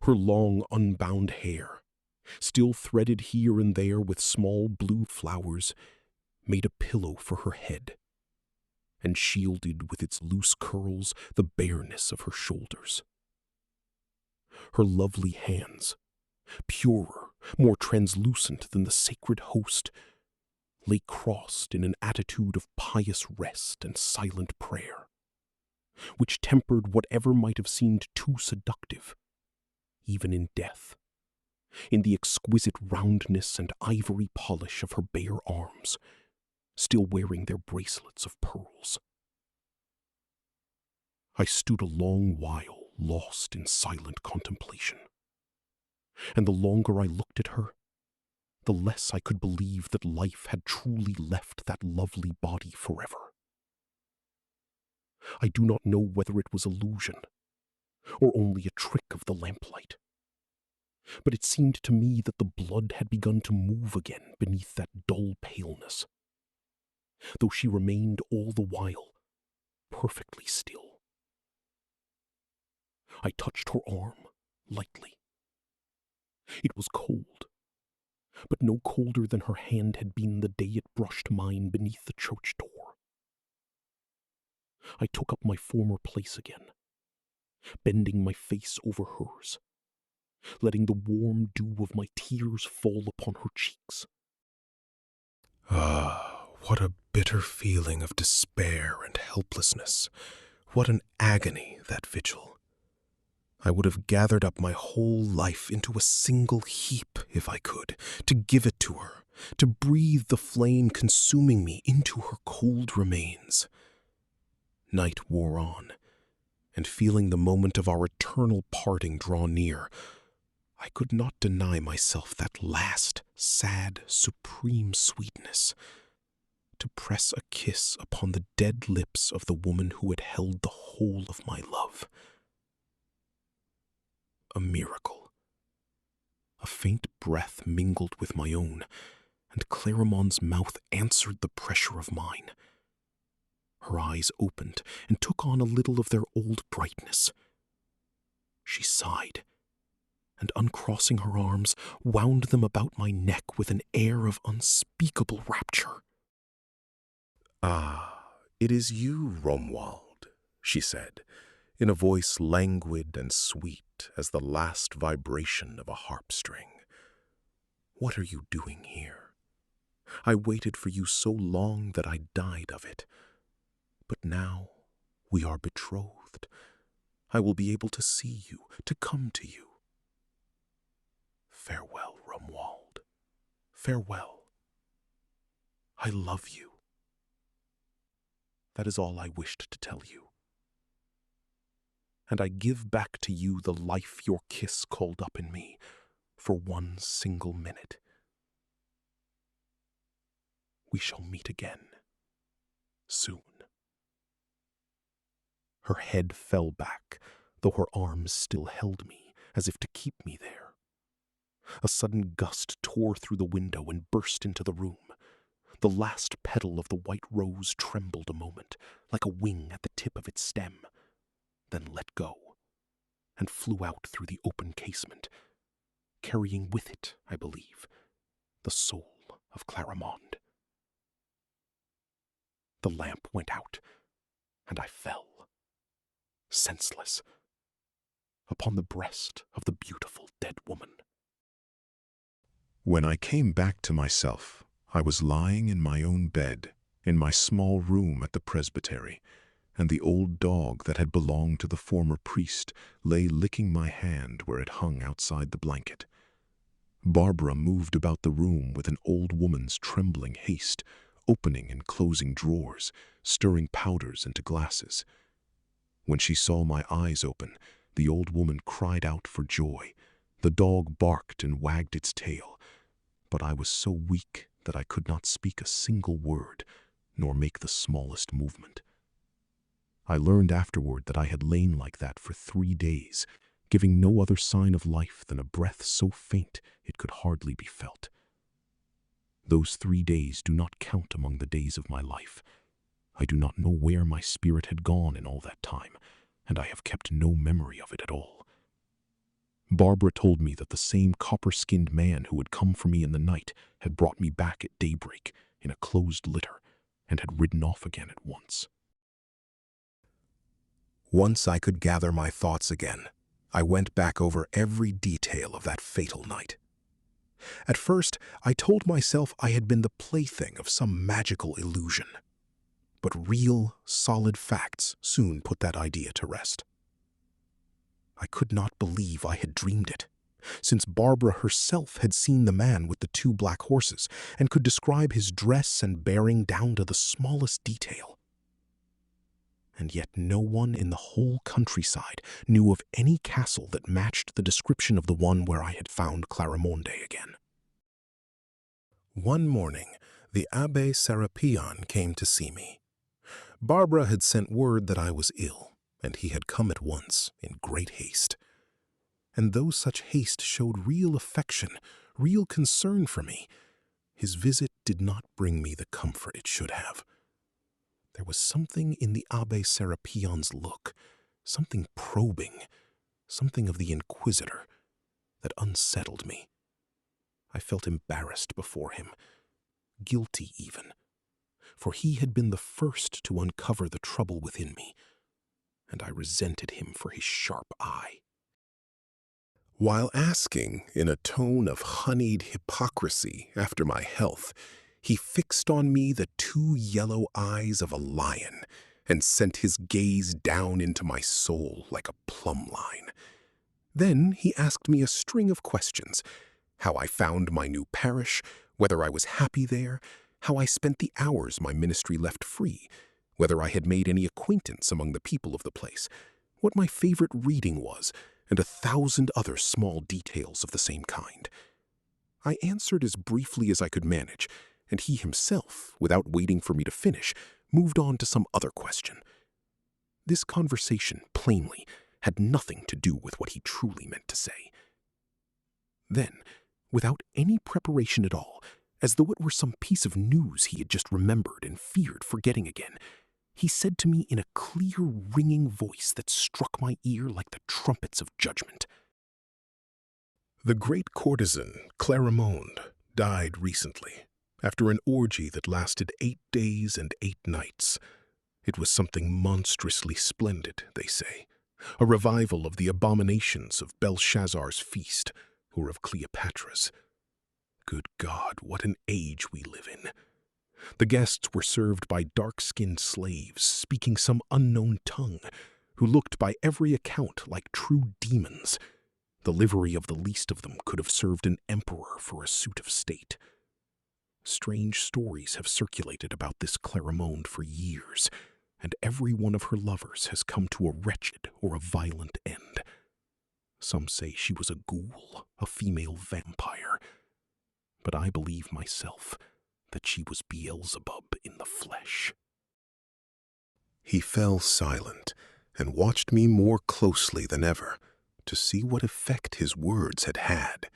Her long unbound hair, still threaded here and there with small blue flowers, made a pillow for her head, and shielded with its loose curls the bareness of her shoulders. Her lovely hands, purer, more translucent than the sacred host, lay crossed in an attitude of pious rest and silent prayer, which tempered whatever might have seemed too seductive, even in death, in the exquisite roundness and ivory polish of her bare arms, still wearing their bracelets of pearls. I stood a long while lost in silent contemplation, and the longer I looked at her, the less I could believe that life had truly left that lovely body forever. I do not know whether it was illusion, or only a trick of the lamplight, but it seemed to me that the blood had begun to move again beneath that dull paleness, though she remained all the while perfectly still. I touched her arm lightly. It was cold, but no colder than her hand had been the day it brushed mine beneath the church door. I took up my former place again, bending my face over hers, letting the warm dew of my tears fall upon her cheeks. Ah, what a bitter feeling of despair and helplessness. What an agony, that vigil. I would have gathered up my whole life into a single heap, if I could, to give it to her, to breathe the flame consuming me into her cold remains. Night wore on, and feeling the moment of our eternal parting draw near, I could not deny myself that last, sad, supreme sweetness, to press a kiss upon the dead lips of the woman who had held the whole of my love. A miracle. A faint breath mingled with my own, and Clarimonde's mouth answered the pressure of mine. Her eyes opened and took on a little of their old brightness. She sighed, and uncrossing her arms, wound them about my neck with an air of unspeakable rapture. "Ah, it is you, Romuald," she said, in a voice languid and sweet as the last vibration of a harp string. "What are you doing here? I waited for you so long that I died of it. But now we are betrothed. I will be able to see you, to come to you. Farewell, Romuald. Farewell. I love you. That is all I wished to tell you. And I give back to you the life your kiss called up in me for one single minute. We shall meet again, soon." Her head fell back, though her arms still held me, as if to keep me there. A sudden gust tore through the window and burst into the room. The last petal of the white rose trembled a moment, like a wing at the tip of its stem, then let go, and flew out through the open casement, carrying with it, I believe, the soul of Clarimonde. The lamp went out, and I fell, senseless, upon the breast of the beautiful dead woman. When I came back to myself, I was lying in my own bed, in my small room at the presbytery, and the old dog that had belonged to the former priest lay licking my hand where it hung outside the blanket. Barbara moved about the room with an old woman's trembling haste, opening and closing drawers, stirring powders into glasses. When she saw my eyes open, the old woman cried out for joy. The dog barked and wagged its tail, but I was so weak that I could not speak a single word, nor make the smallest movement. I learned afterward that I had lain like that for 3 days, giving no other sign of life than a breath so faint it could hardly be felt. Those 3 days do not count among the days of my life. I do not know where my spirit had gone in all that time, and I have kept no memory of it at all. Barbara told me that the same copper-skinned man who had come for me in the night had brought me back at daybreak in a closed litter and had ridden off again at once. Once I could gather my thoughts again, I went back over every detail of that fatal night. At first, I told myself I had been the plaything of some magical illusion. But real, solid facts soon put that idea to rest. I could not believe I had dreamed it, since Barbara herself had seen the man with the 2 black horses and could describe his dress and bearing down to the smallest detail. And yet no one in the whole countryside knew of any castle that matched the description of the one where I had found Clarimonde again. One morning, the Abbe Serapion came to see me. Barbara had sent word that I was ill, and he had come at once in great haste. And though such haste showed real affection, real concern for me, his visit did not bring me the comfort it should have. There was something in the Abbe Serapion's look, something probing, something of the inquisitor, that unsettled me. I felt embarrassed before him, guilty even, for he had been the first to uncover the trouble within me, and I resented him for his sharp eye. While asking in a tone of honeyed hypocrisy after my health, he fixed on me the 2 yellow eyes of a lion and sent his gaze down into my soul like a plumb line. Then he asked me a string of questions: how I found my new parish, whether I was happy there, how I spent the hours my ministry left free, whether I had made any acquaintance among the people of the place, what my favorite reading was, and 1,000 other small details of the same kind. I answered as briefly as I could manage, and he himself, without waiting for me to finish, moved on to some other question. This conversation, plainly, had nothing to do with what he truly meant to say. Then, without any preparation at all, as though it were some piece of news he had just remembered and feared forgetting again, he said to me in a clear, ringing voice that struck my ear like the trumpets of judgment: "The great courtesan, Clarimonde, died recently, after an orgy that lasted 8 days and 8 nights. It was something monstrously splendid, they say, a revival of the abominations of Belshazzar's feast, or of Cleopatra's. Good God, what an age we live in! The guests were served by dark-skinned slaves speaking some unknown tongue, who looked by every account like true demons. The livery of the least of them could have served an emperor for a suit of state. Strange stories have circulated about this Clarimonde for years, and every one of her lovers has come to a wretched or a violent end. Some say she was a ghoul, a female vampire, but I believe myself that she was Beelzebub in the flesh." He fell silent and watched me more closely than ever to see what effect his words had had.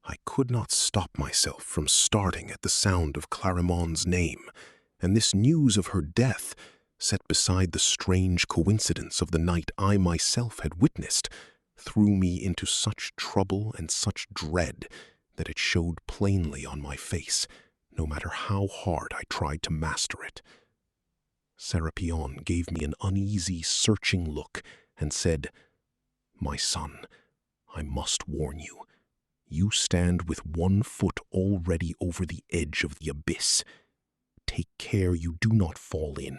I could not stop myself from starting at the sound of Clarimonde's name, and this news of her death, set beside the strange coincidence of the night I myself had witnessed, threw me into such trouble and such dread that it showed plainly on my face, no matter how hard I tried to master it. Serapion gave me an uneasy, searching look and said, "My son, I must warn you. You stand with one foot already over the edge of the abyss. Take care you do not fall in.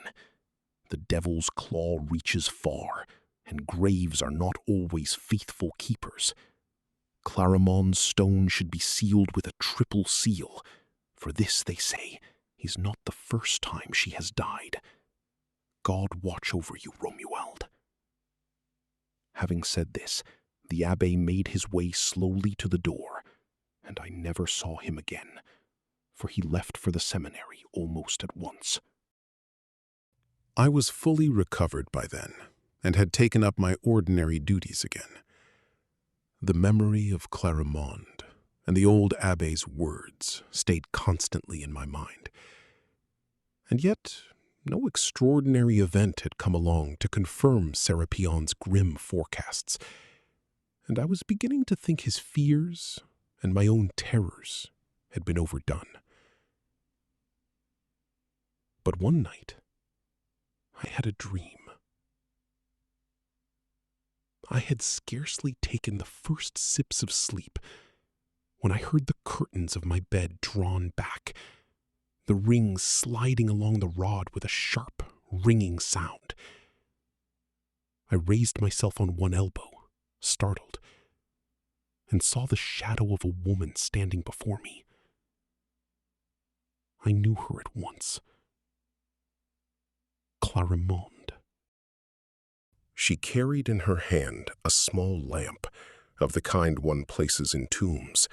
The devil's claw reaches far, and graves are not always faithful keepers. Clarimonde's stone should be sealed with a triple seal, for this, they say, is not the first time she has died. God watch over you, Romuald." Having said this, the Abbe made his way slowly to the door, and I never saw him again, for he left for the seminary almost at once. I was fully recovered by then, and had taken up my ordinary duties again. The memory of Clarimonde and the old Abbe's words stayed constantly in my mind. And yet, no extraordinary event had come along to confirm Sarapion's grim forecasts, and I was beginning to think his fears and my own terrors had been overdone. But one night, I had a dream. I had scarcely taken the first sips of sleep when I heard the curtains of my bed drawn back, the rings sliding along the rod with a sharp, ringing sound. I raised myself on one elbow, startled, and saw the shadow of a woman standing before me. I knew her at once. Clarimonde. She carried in her hand a small lamp, of the kind one places in tombs,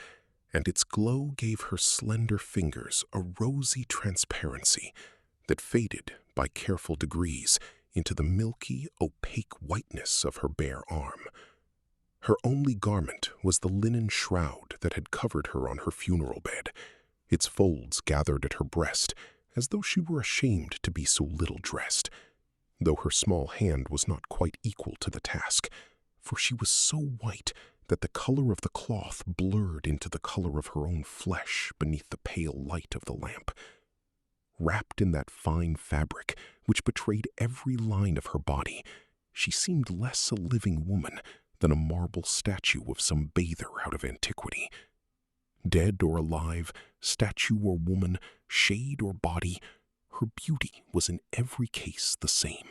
and its glow gave her slender fingers a rosy transparency that faded by careful degrees into the milky, opaque whiteness of her bare arm. Her only garment was the linen shroud that had covered her on her funeral bed, its folds gathered at her breast, as though she were ashamed to be so little dressed, though her small hand was not quite equal to the task, for she was so white that the color of the cloth blurred into the color of her own flesh beneath the pale light of the lamp. Wrapped in that fine fabric, which betrayed every line of her body, she seemed less a living woman than a marble statue of some bather out of antiquity. Dead or alive, statue or woman, shade or body, her beauty was in every case the same.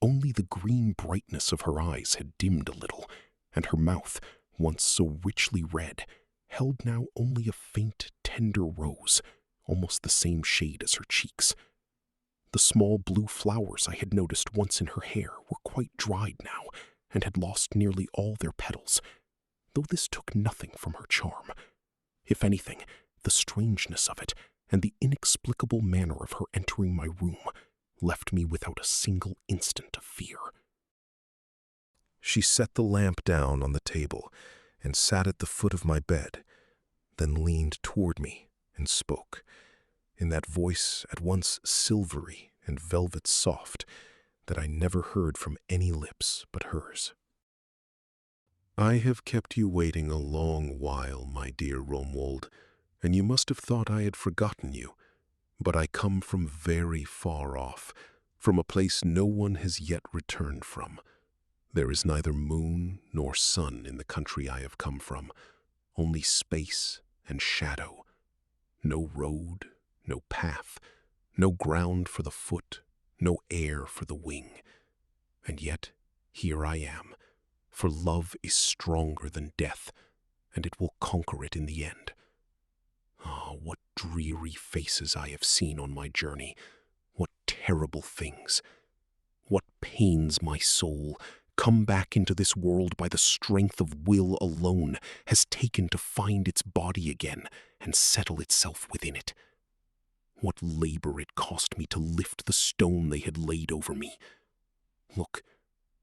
Only the green brightness of her eyes had dimmed a little, and her mouth, once so richly red, held now only a faint, tender rose, almost the same shade as her cheeks. The small blue flowers I had noticed once in her hair were quite dried now, and had lost nearly all their petals, though this took nothing from her charm. If anything, the strangeness of it, and the inexplicable manner of her entering my room, left me without a single instant of fear. She set the lamp down on the table and sat at the foot of my bed, then leaned toward me and spoke, in that voice at once silvery and velvet soft that I never heard from any lips but hers. "I have kept you waiting a long while, my dear Romuald, and you must have thought I had forgotten you, but I come from very far off, from a place no one has yet returned from. There is neither moon nor sun in the country I have come from, only space and shadow. No road, no path, no ground for the foot, no air for the wing. And yet, here I am, for love is stronger than death, and it will conquer it in the end. Ah, what dreary faces I have seen on my journey, what terrible things, what pains my soul, come back into this world by the strength of will alone, has taken to find its body again and settle itself within it. What labor it cost me to lift the stone they had laid over me. Look,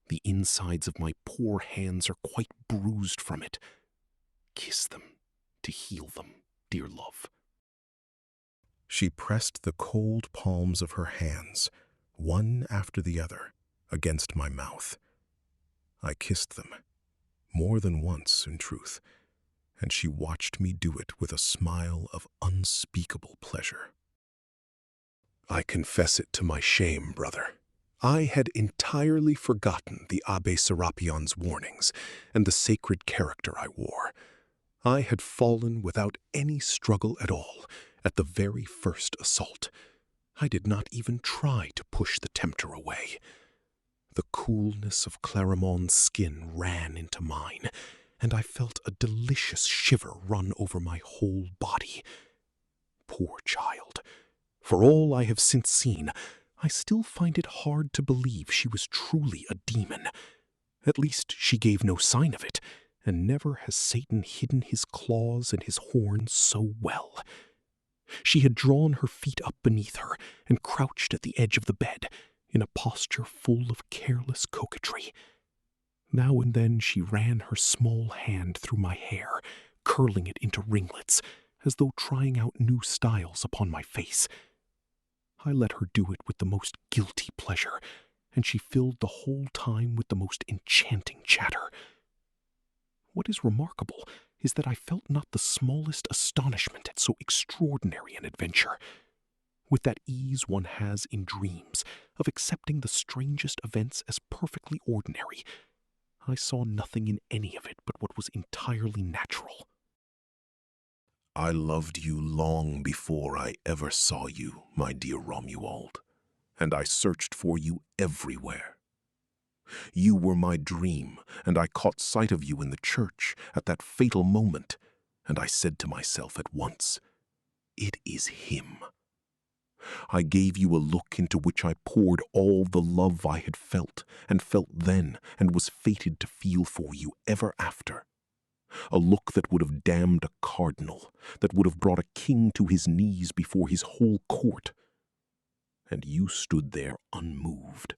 the insides of my poor hands are quite bruised from it. Kiss them, to heal them, dear love." She pressed the cold palms of her hands, one after the other, against my mouth. I kissed them, more than once, in truth, and she watched me do it with a smile of unspeakable pleasure. "I confess it to my shame, brother. I had entirely forgotten the Abbe Serapion's warnings and the sacred character I wore. I had fallen without any struggle at all at the very first assault. I did not even try to push the tempter away. The coolness of Clarimonde's skin ran into mine, and I felt a delicious shiver run over my whole body. Poor child! For all I have since seen, I still find it hard to believe she was truly a demon. At least she gave no sign of it, and never has Satan hidden his claws and his horns so well. She had drawn her feet up beneath her and crouched at the edge of the bed, in a posture full of careless coquetry. Now and then she ran her small hand through my hair, curling it into ringlets, as though trying out new styles upon my face. I let her do it with the most guilty pleasure, and she filled the whole time with the most enchanting chatter. What is remarkable is that I felt not the smallest astonishment at so extraordinary an adventure. With that ease one has in dreams of accepting the strangest events as perfectly ordinary, I saw nothing in any of it but what was entirely natural. I loved you long before I ever saw you, my dear Romuald, and I searched for you everywhere. You were my dream, and I caught sight of you in the church at that fatal moment, and I said to myself at once, "It is him." I gave you a look into which I poured all the love I had felt, and felt then, and was fated to feel for you ever after. A look that would have damned a cardinal, that would have brought a king to his knees before his whole court. And you stood there unmoved,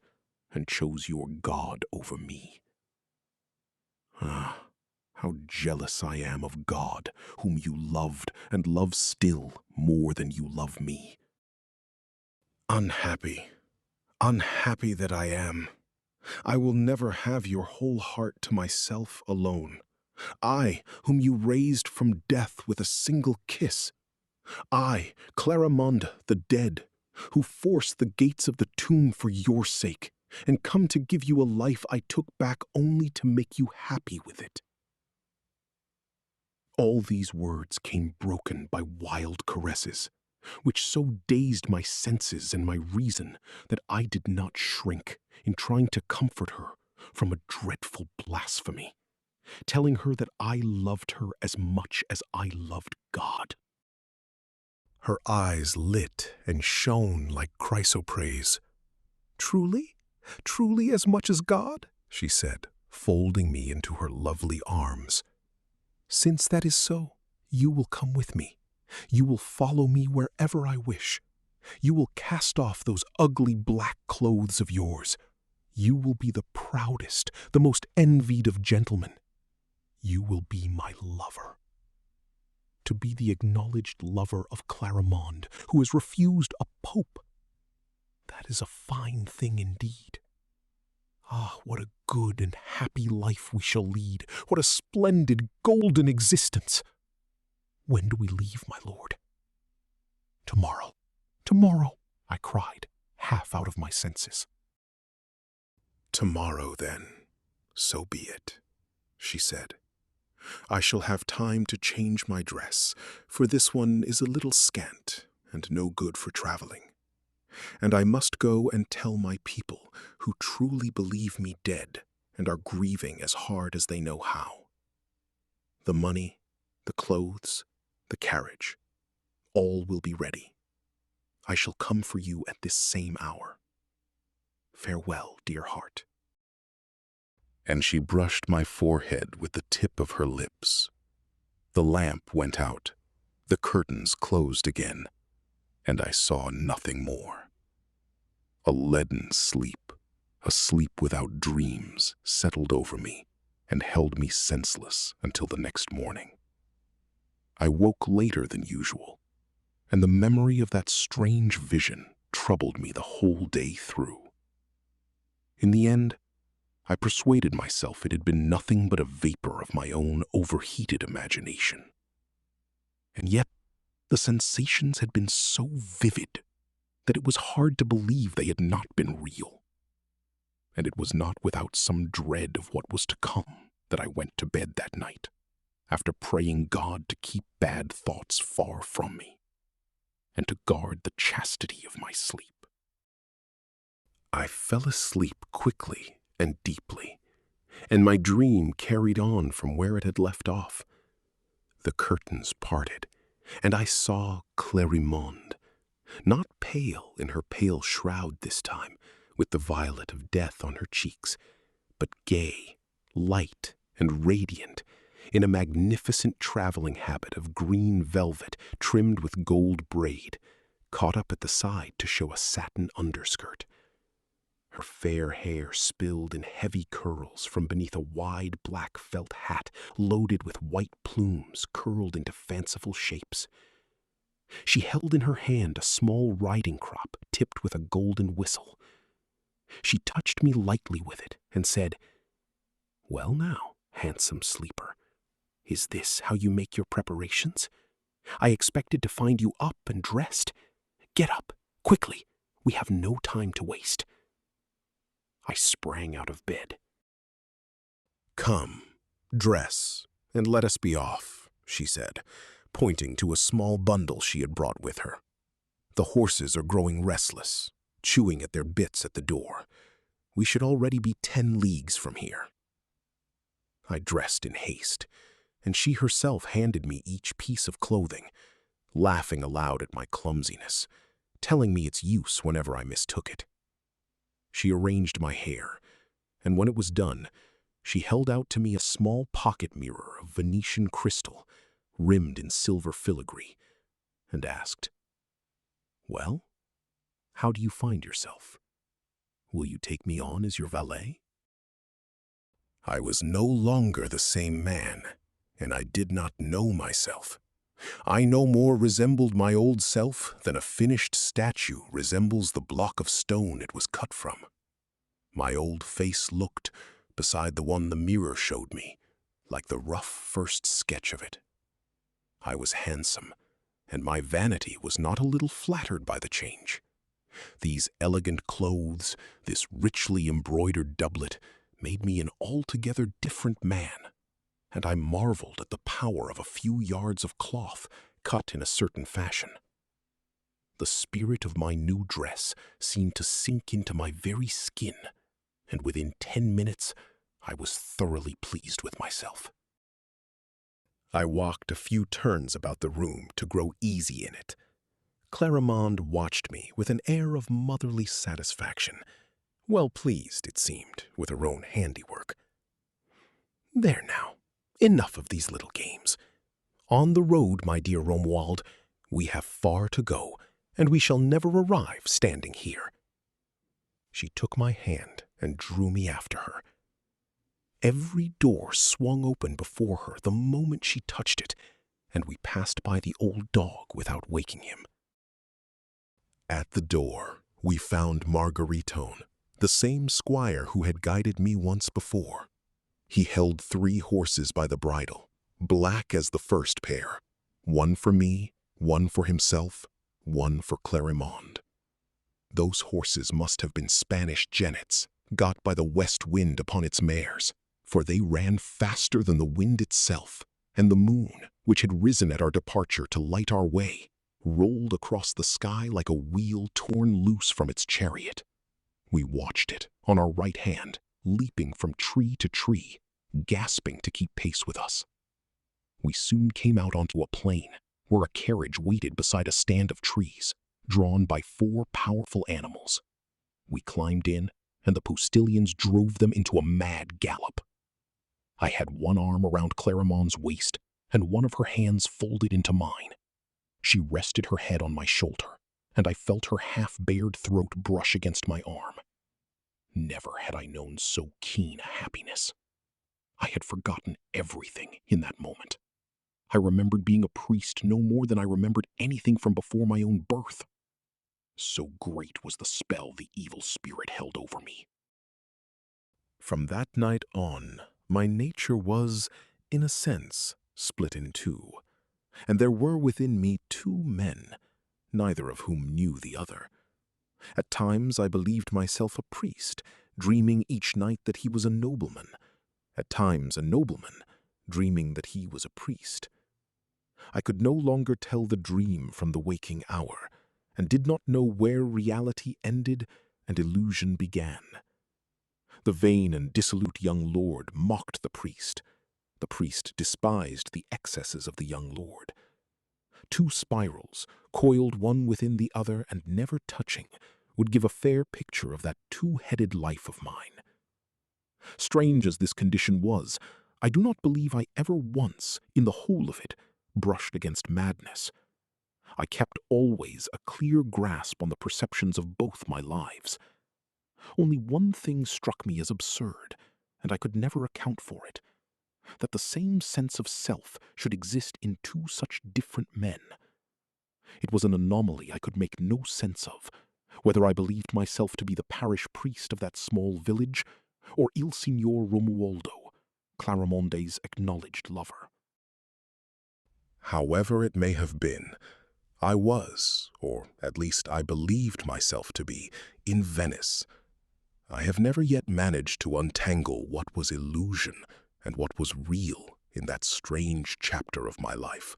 and chose your God over me. Ah, how jealous I am of God, whom you loved, and love still more than you love me. Unhappy, unhappy that I am. I will never have your whole heart to myself alone. I, whom you raised from death with a single kiss. I, Clarimonde, the dead, who forced the gates of the tomb for your sake, and come to give you a life I took back only to make you happy with it. All these words came broken by wild caresses, which so dazed my senses and my reason that I did not shrink in trying to comfort her from a dreadful blasphemy, telling her that I loved her as much as I loved God. Her eyes lit and shone like chrysoprase. "Truly? Truly as much as God?" she said, folding me into her lovely arms. "Since that is so, you will come with me. You will follow me wherever I wish. You will cast off those ugly black clothes of yours. You will be the proudest, the most envied of gentlemen. You will be my lover. To be the acknowledged lover of Clarimonde, who has refused a pope. That is a fine thing indeed. Ah, what a good and happy life we shall lead. What a splendid, golden existence. When do we leave, my lord?" "Tomorrow, tomorrow," I cried, half out of my senses. "Tomorrow, then, so be it," she said. "I shall have time to change my dress, for this one is a little scant and no good for traveling. And I must go and tell my people, who truly believe me dead and are grieving as hard as they know how. The money, the clothes, the carriage, all will be ready. I shall come for you at this same hour. Farewell, dear heart." And she brushed my forehead with the tip of her lips. The lamp went out, the curtains closed again, and I saw nothing more. A leaden sleep, a sleep without dreams, settled over me and held me senseless until the next morning. I woke later than usual, and the memory of that strange vision troubled me the whole day through. In the end, I persuaded myself it had been nothing but a vapor of my own overheated imagination. And yet, the sensations had been so vivid that it was hard to believe they had not been real. And it was not without some dread of what was to come that I went to bed that night, after praying God to keep bad thoughts far from me, and to guard the chastity of my sleep. I fell asleep quickly and deeply, and my dream carried on from where it had left off. The curtains parted, and I saw Clarimonde, not pale in her pale shroud this time, with the violet of death on her cheeks, but gay, light, and radiant, in a magnificent traveling habit of green velvet trimmed with gold braid, caught up at the side to show a satin underskirt. Her fair hair spilled in heavy curls from beneath a wide black felt hat loaded with white plumes curled into fanciful shapes. She held in her hand a small riding crop tipped with a golden whistle. She touched me lightly with it and said, "Well now, handsome sleeper, is this how you make your preparations? I expected to find you up and dressed. Get up, quickly, we have no time to waste." I sprang out of bed. "Come, dress, and let us be off," she said, pointing to a small bundle she had brought with her. "The horses are growing restless, chewing at their bits at the door. We should already be 10 leagues from here." I dressed in haste, and she herself handed me each piece of clothing, laughing aloud at my clumsiness, telling me its use whenever I mistook it. She arranged my hair, and when it was done, she held out to me a small pocket mirror of Venetian crystal, rimmed in silver filigree, and asked, "Well, how do you find yourself? Will you take me on as your valet?" I was no longer the same man, and I did not know myself. I no more resembled my old self than a finished statue resembles the block of stone it was cut from. My old face looked, beside the one the mirror showed me, like the rough first sketch of it. I was handsome, and my vanity was not a little flattered by the change. These elegant clothes, this richly embroidered doublet, made me an altogether different man, and I marveled at the power of a few yards of cloth cut in a certain fashion. The spirit of my new dress seemed to sink into my very skin, and within 10 minutes I was thoroughly pleased with myself. I walked a few turns about the room to grow easy in it. Clarimonde watched me with an air of motherly satisfaction, well pleased, it seemed, with her own handiwork. "There now, enough of these little games. On the road, my dear Romuald, we have far to go, and we shall never arrive standing here." She took my hand and drew me after her. Every door swung open before her the moment she touched it, and we passed by the old dog without waking him. At the door, we found Margaritone, the same squire who had guided me once before. He held 3 horses by the bridle, black as the first pair, one for me, one for himself, one for Clarimonde. Those horses must have been Spanish jennets, got by the west wind upon its mares, for they ran faster than the wind itself, and the moon, which had risen at our departure to light our way, rolled across the sky like a wheel torn loose from its chariot. We watched it, on our right hand, leaping from tree to tree, gasping to keep pace with us. We soon came out onto a plain, where a carriage waited beside a stand of trees, drawn by 4 powerful animals. We climbed in, and the postilions drove them into a mad gallop. I had one arm around Clarimonde's waist, and one of her hands folded into mine. She rested her head on my shoulder, and I felt her half-bared throat brush against my arm. Never had I known so keen a happiness. I had forgotten everything in that moment. I remembered being a priest no more than I remembered anything from before my own birth. So great was the spell the evil spirit held over me. From that night on, my nature was, in a sense, split in two, and there were within me two men, neither of whom knew the other. At times I believed myself a priest, dreaming each night that he was a nobleman. At times a nobleman, dreaming that he was a priest. I could no longer tell the dream from the waking hour, and did not know where reality ended and illusion began. The vain and dissolute young lord mocked the priest. The priest despised the excesses of the young lord. Two spirals, coiled one within the other and never touching, would give a fair picture of that two-headed life of mine. Strange as this condition was, I do not believe I ever once, in the whole of it, brushed against madness. I kept always a clear grasp on the perceptions of both my lives. Only one thing struck me as absurd, and I could never account for it, that the same sense of self should exist in two such different men. It was an anomaly I could make no sense of, whether I believed myself to be the parish priest of that small village, or Il Signor Romualdo, Clarimonde's acknowledged lover. However it may have been, I was, or at least I believed myself to be, in Venice. I have never yet managed to untangle what was illusion and what was real in that strange chapter of my life.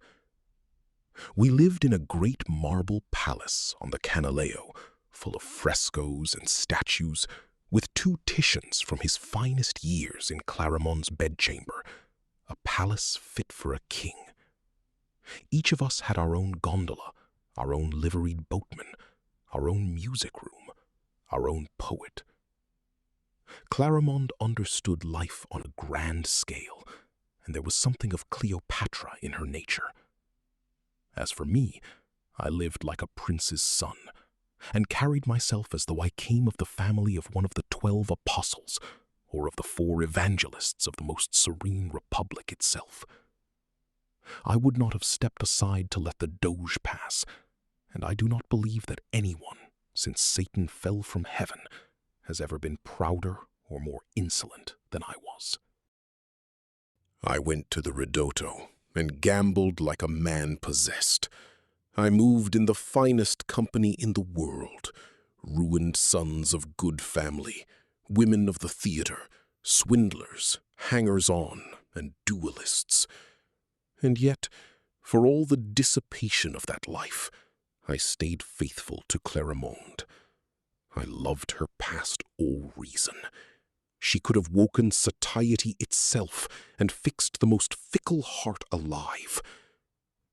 We lived in a great marble palace on the Canaleo, full of frescoes and statues, with two Titians from his finest years in Clarimonde's bedchamber, a palace fit for a king. Each of us had our own gondola, our own liveried boatman, our own music room, our own poet. Clarimonde understood life on a grand scale, and there was something of Cleopatra in her nature. As for me, I lived like a prince's son, and carried myself as though I came of the family of one of the 12 apostles, or of the 4 evangelists of the most serene republic itself. I would not have stepped aside to let the Doge pass, and I do not believe that anyone, since Satan fell from heaven, has ever been prouder or more insolent than I was. I went to the ridotto and gambled like a man possessed. I moved in the finest company in the world, ruined sons of good family, women of the theater, swindlers, hangers-on, and duelists. And yet, for all the dissipation of that life, I stayed faithful to Clarimonde. I loved her past all reason. She could have woken satiety itself and fixed the most fickle heart alive.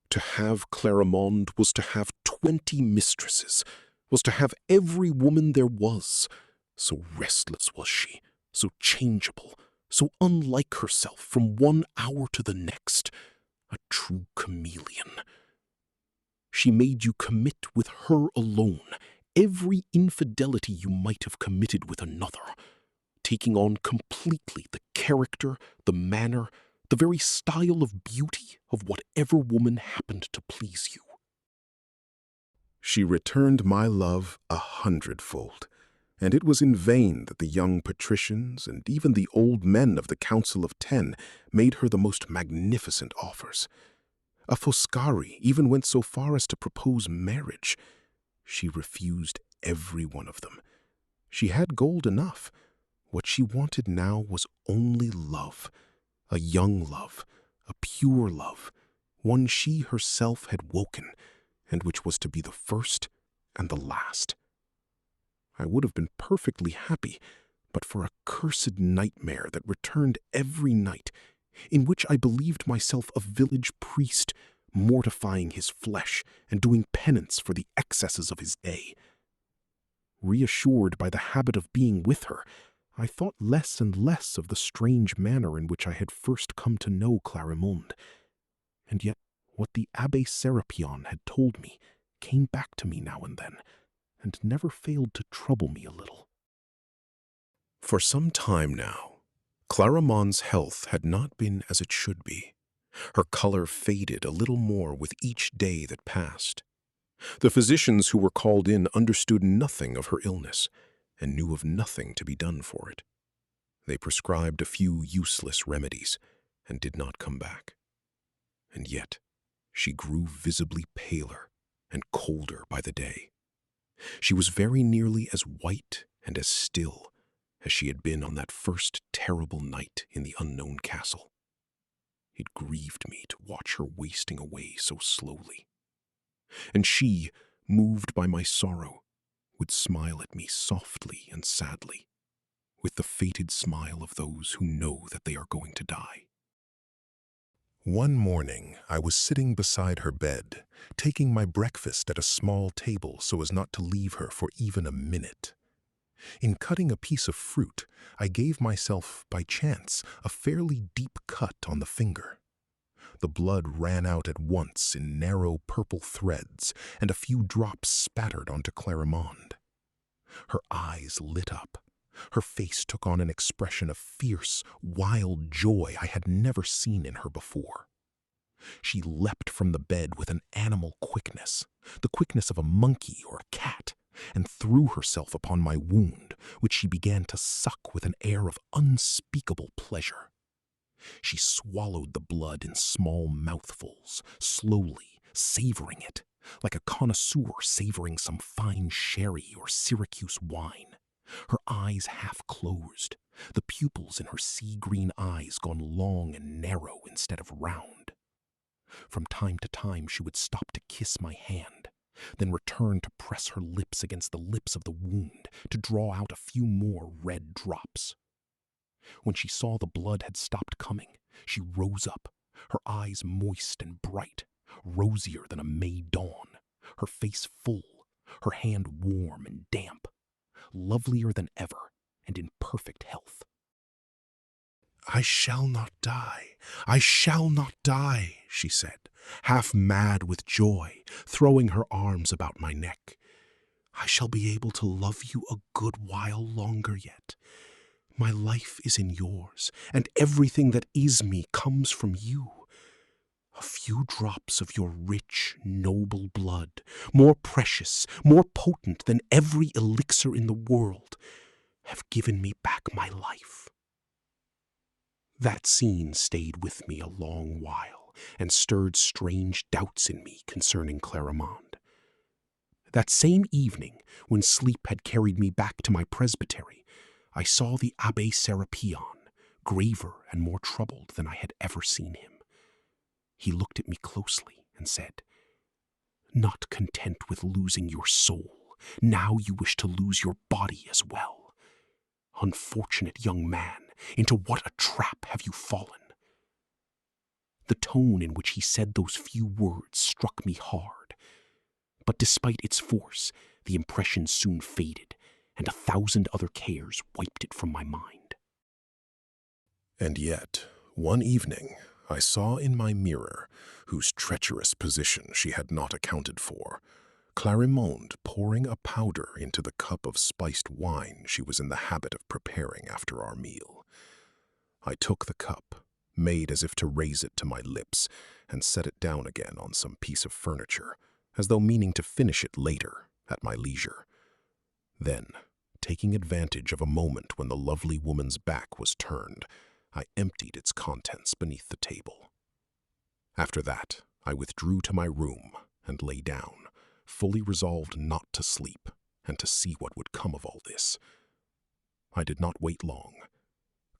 To have Clarimonde was to have 20 mistresses, was to have every woman there was. So restless was she, so changeable, so unlike herself from one hour to the next, a true chameleon. She made you commit with her alone every infidelity you might have committed with another, taking on completely the character, the manner, the very style of beauty of whatever woman happened to please you. She returned my love 100-fold, and it was in vain that the young patricians and even the old men of the Council of 10 made her the most magnificent offers. A Foscari even went so far as to propose marriage. She refused every one of them. She had gold enough. What she wanted now was only love, a young love, a pure love, one she herself had woken, and which was to be the first and the last. I would have been perfectly happy, but for a cursed nightmare that returned every night, in which I believed myself a village priest, mortifying his flesh and doing penance for the excesses of his day. Reassured by the habit of being with her, I thought less and less of the strange manner in which I had first come to know Clarimonde, and yet what the Abbe Serapion had told me came back to me now and then, and never failed to trouble me a little. For some time now, Clarimonde's health had not been as it should be. Her color faded a little more with each day that passed. The physicians who were called in understood nothing of her illness and knew of nothing to be done for it. They prescribed a few useless remedies and did not come back. And yet, she grew visibly paler and colder by the day. She was very nearly as white and as still as she had been on that first terrible night in the unknown castle. It grieved me to watch her wasting away so slowly. And she, moved by my sorrow, would smile at me softly and sadly, with the fated smile of those who know that they are going to die. One morning, I was sitting beside her bed, taking my breakfast at a small table so as not to leave her for even a minute. In cutting a piece of fruit, I gave myself, by chance, a fairly deep cut on the finger. The blood ran out at once in narrow purple threads, and a few drops spattered onto Clarimonde. Her eyes lit up. Her face took on an expression of fierce, wild joy I had never seen in her before. She leapt from the bed with an animal quickness, the quickness of a monkey or a cat, and threw herself upon my wound, which she began to suck with an air of unspeakable pleasure. She swallowed the blood in small mouthfuls, slowly, savoring it, like a connoisseur savoring some fine sherry or Syracuse wine. Her eyes half closed, the pupils in her sea-green eyes gone long and narrow instead of round. From time to time she would stop to kiss my hand, then return to press her lips against the lips of the wound to draw out a few more red drops. When she saw the blood had stopped coming, she rose up, her eyes moist and bright, rosier than a May dawn, her face full, her hand warm and damp, lovelier than ever and in perfect health. "I shall not die, I shall not die," she said, half mad with joy, throwing her arms about my neck. "I shall be able to love you a good while longer yet. My life is in yours, and everything that is me comes from you. A few drops of your rich, noble blood, more precious, more potent than every elixir in the world, have given me back my life." That scene stayed with me a long while and stirred strange doubts in me concerning Clarimonde. That same evening, when sleep had carried me back to my presbytery, I saw the Abbe Serapion, graver and more troubled than I had ever seen him. He looked at me closely and said, "Not content with losing your soul, now you wish to lose your body as well. Unfortunate young man, into what a trap have you fallen?" The tone in which he said those few words struck me hard, but despite its force, the impression soon faded, and 1,000 other cares wiped it from my mind. And yet, one evening, I saw in my mirror, whose treacherous position she had not accounted for, Clarimonde pouring a powder into the cup of spiced wine she was in the habit of preparing after our meal. I took the cup, made as if to raise it to my lips, and set it down again on some piece of furniture, as though meaning to finish it later, at my leisure. Then, taking advantage of a moment when the lovely woman's back was turned, I emptied its contents beneath the table. After that, I withdrew to my room and lay down, fully resolved not to sleep and to see what would come of all this. I did not wait long.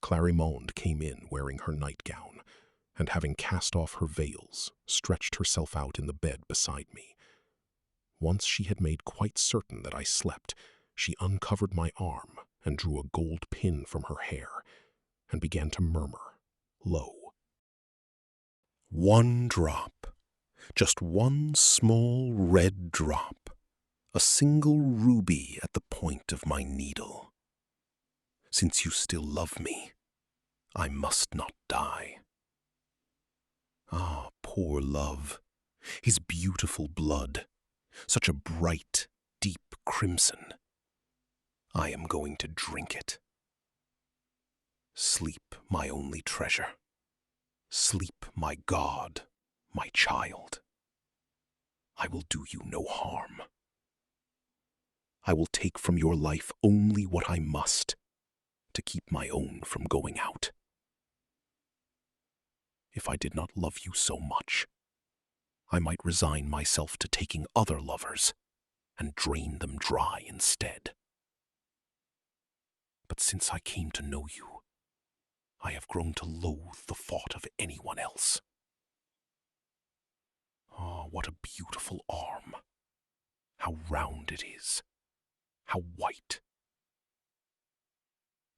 Clarimonde came in wearing her nightgown, and having cast off her veils, stretched herself out in the bed beside me. Once she had made quite certain that I slept, she uncovered my arm and drew a gold pin from her hair, and began to murmur, low, "One drop, just one small red drop, a single ruby at the point of my needle. Since you still love me, I must not die." Ah, poor love, his beautiful blood, such a bright, deep crimson. I am going to drink it. Sleep, my only treasure. Sleep, my God, my child. I will do you no harm. I will take from your life only what I must to keep my own from going out. If I did not love you so much, I might resign myself to taking other lovers and drain them dry instead. But since I came to know you, I have grown to loathe the thought of anyone else. Ah, what a beautiful arm. How round it is. How white.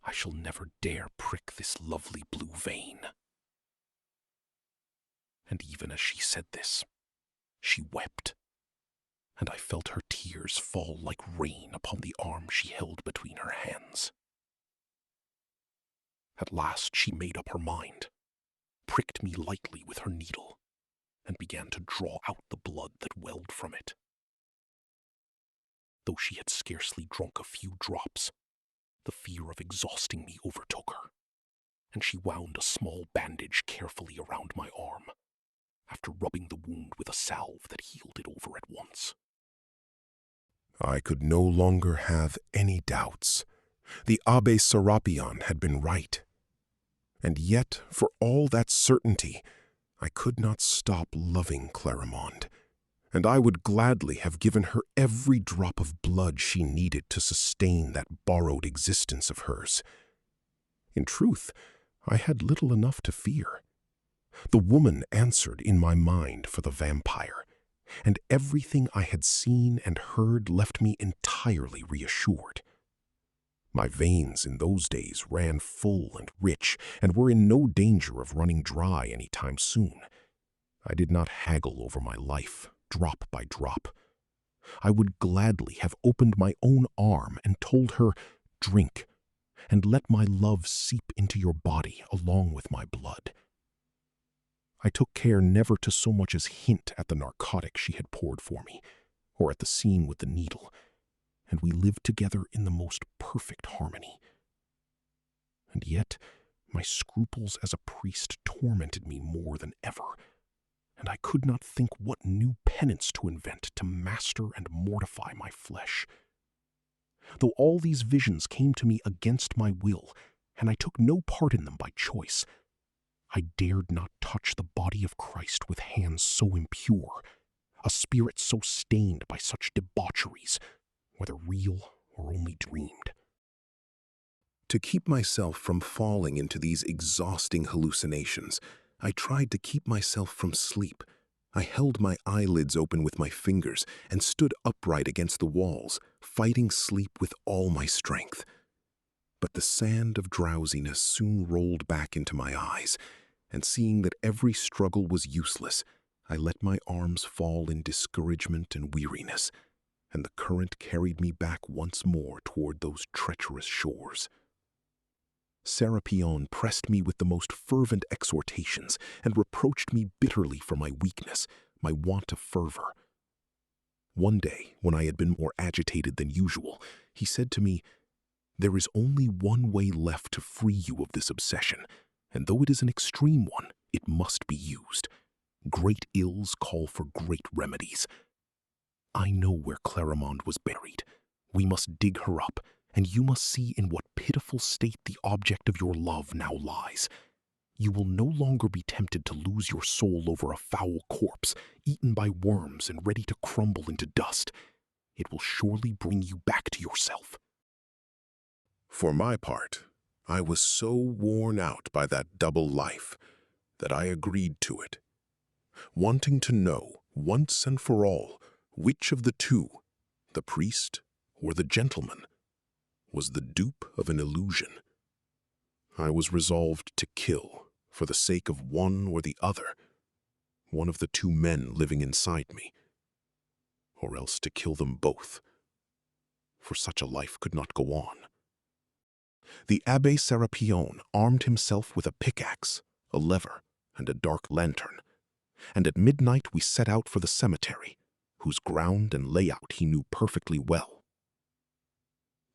I shall never dare prick this lovely blue vein. And even as she said this, she wept, and I felt her tears fall like rain upon the arm she held between her hands. At last she made up her mind, pricked me lightly with her needle, and began to draw out the blood that welled from it. Though she had scarcely drunk a few drops, the fear of exhausting me overtook her, and she wound a small bandage carefully around my arm, after rubbing the wound with a salve that healed it over at once. I could no longer have any doubts. The Abbe Serapion had been right. And yet, for all that certainty, I could not stop loving Clarimonde, and I would gladly have given her every drop of blood she needed to sustain that borrowed existence of hers. In truth, I had little enough to fear. The woman answered in my mind for the vampire, and everything I had seen and heard left me entirely reassured. My veins in those days ran full and rich, and were in no danger of running dry any time soon. I did not haggle over my life, drop by drop. I would gladly have opened my own arm and told her, "Drink, and let my love seep into your body along with my blood." I took care never to so much as hint at the narcotic she had poured for me, or at the scene with the needle, and we lived together in the most perfect harmony. And yet, my scruples as a priest tormented me more than ever, and I could not think what new penance to invent to master and mortify my flesh. Though all these visions came to me against my will, and I took no part in them by choice, I dared not touch the body of Christ with hands so impure, a spirit so stained by such debaucheries, whether real or only dreamed. To keep myself from falling into these exhausting hallucinations, I tried to keep myself from sleep. I held my eyelids open with my fingers and stood upright against the walls, fighting sleep with all my strength. But the sand of drowsiness soon rolled back into my eyes, and seeing that every struggle was useless, I let my arms fall in discouragement and weariness, and the current carried me back once more toward those treacherous shores. Serapion pressed me with the most fervent exhortations and reproached me bitterly for my weakness, my want of fervor. One day, when I had been more agitated than usual, he said to me, "There is only one way left to free you of this obsession, and though it is an extreme one, it must be used. Great ills call for great remedies. I know where Clarimonde was buried. We must dig her up, and you must see in what pitiful state the object of your love now lies. You will no longer be tempted to lose your soul over a foul corpse, eaten by worms and ready to crumble into dust. It will surely bring you back to yourself." For my part, I was so worn out by that double life that I agreed to it, wanting to know once and for all which of the two, the priest or the gentleman, was the dupe of an illusion. I was resolved to kill, for the sake of one or the other, one of the two men living inside me, or else to kill them both, for such a life could not go on. The Abbe Serapion armed himself with a pickaxe, a lever, and a dark lantern, and at midnight we set out for the cemetery, whose ground and layout he knew perfectly well.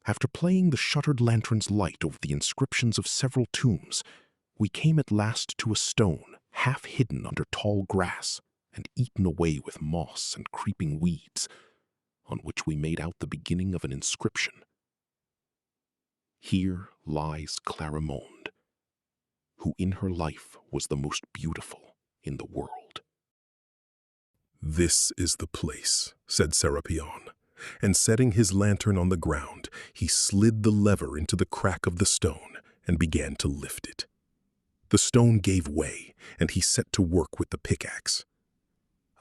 After playing the shuttered lantern's light over the inscriptions of several tombs, we came at last to a stone half hidden under tall grass and eaten away with moss and creeping weeds, on which we made out the beginning of an inscription. Here lies Clarimonde, who in her life was the most beautiful in the world. "This is the place," said Serapion, and setting his lantern on the ground, he slid the lever into the crack of the stone and began to lift it. The stone gave way, and he set to work with the pickaxe.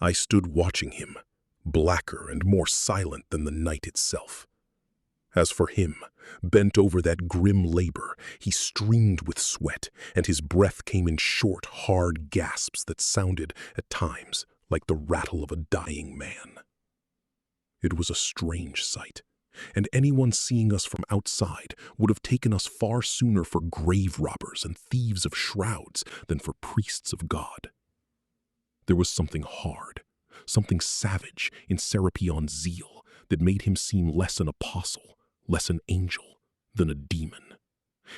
I stood watching him, blacker and more silent than the night itself. As for him, bent over that grim labor, he streamed with sweat, and his breath came in short, hard gasps that sounded, at times, like the rattle of a dying man. It was a strange sight, and anyone seeing us from outside would have taken us far sooner for grave robbers and thieves of shrouds than for priests of God. There was something hard, something savage in Sarapion's zeal that made him seem less an apostle, less an angel than a demon,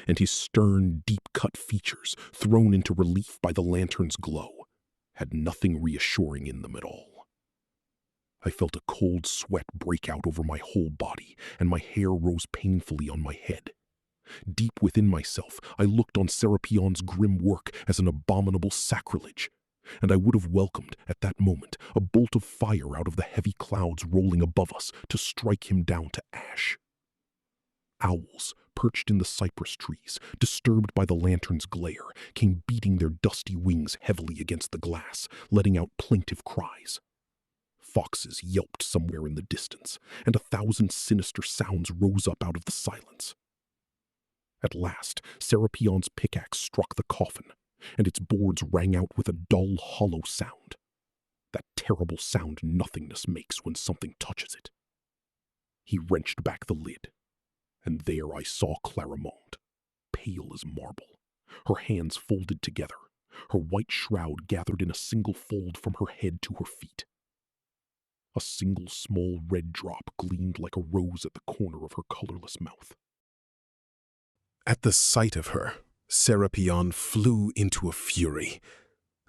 and his stern, deep-cut features, thrown into relief by the lantern's glow, had nothing reassuring in them at all. I felt a cold sweat break out over my whole body, and my hair rose painfully on my head. Deep within myself, I looked on Sarapion's grim work as an abominable sacrilege, and I would have welcomed, at that moment, a bolt of fire out of the heavy clouds rolling above us to strike him down to ash. Owls, perched in the cypress trees, disturbed by the lantern's glare, came beating their dusty wings heavily against the glass, letting out plaintive cries. Foxes yelped somewhere in the distance, and 1,000 sinister sounds rose up out of the silence. At last, Sarapion's pickaxe struck the coffin, and its boards rang out with a dull, hollow sound. That terrible sound nothingness makes when something touches it. He wrenched back the lid, and there I saw Clarimonde, pale as marble, her hands folded together, her white shroud gathered in a single fold from her head to her feet. A single small red drop gleamed like a rose at the corner of her colorless mouth. At the sight of her, Serapion flew into a fury.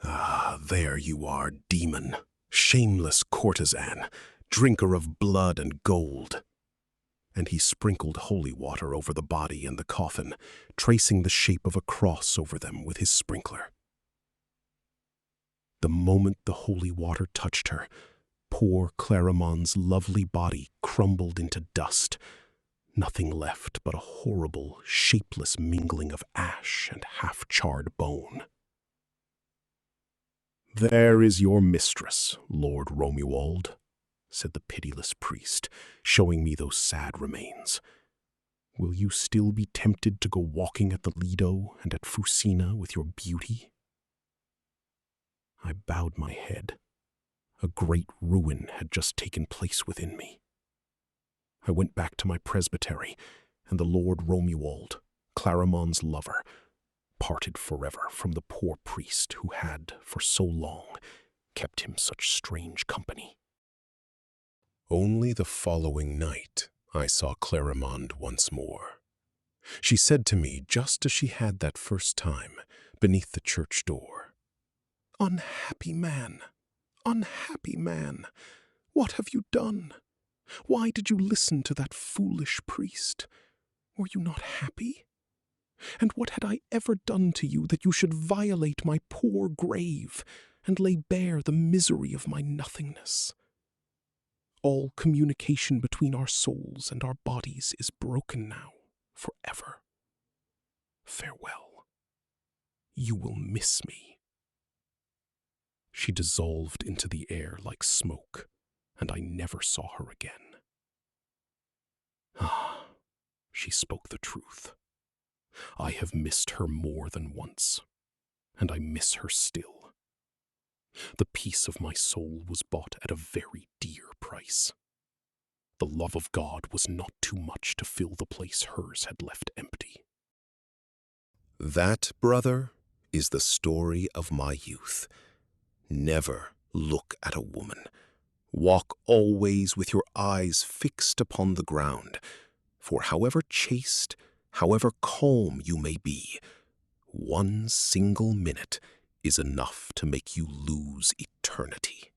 "Ah, there you are, demon, shameless courtesan, drinker of blood and gold." And he sprinkled holy water over the body and the coffin, tracing the shape of a cross over them with his sprinkler. The moment the holy water touched her, poor Clarimonde's lovely body crumbled into dust, nothing left but a horrible, shapeless mingling of ash and half-charred bone. "There is your mistress, Lord Romuald," said the pitiless priest, showing me those sad remains. "Will you still be tempted to go walking at the Lido and at Fusina with your beauty?" I bowed my head. A great ruin had just taken place within me. I went back to my presbytery, and the Lord Romuald, Clarimonde's lover, parted forever from the poor priest who had, for so long, kept him such strange company. Only the following night I saw Clarimonde once more. She said to me, just as she had that first time, beneath the church door, "Unhappy man! Unhappy man! What have you done? Why did you listen to that foolish priest? Were you not happy? And what had I ever done to you that you should violate my poor grave and lay bare the misery of my nothingness? All communication between our souls and our bodies is broken now, forever. Farewell. You will miss me." She dissolved into the air like smoke, and I never saw her again. Ah, she spoke the truth. I have missed her more than once, and I miss her still. The peace of my soul was bought at a very dear price. The love of God was not too much to fill the place hers had left empty. That, brother, is the story of my youth. Never look at a woman. Walk always with your eyes fixed upon the ground, for however chaste, however calm you may be, one single minute is enough to make you lose eternity.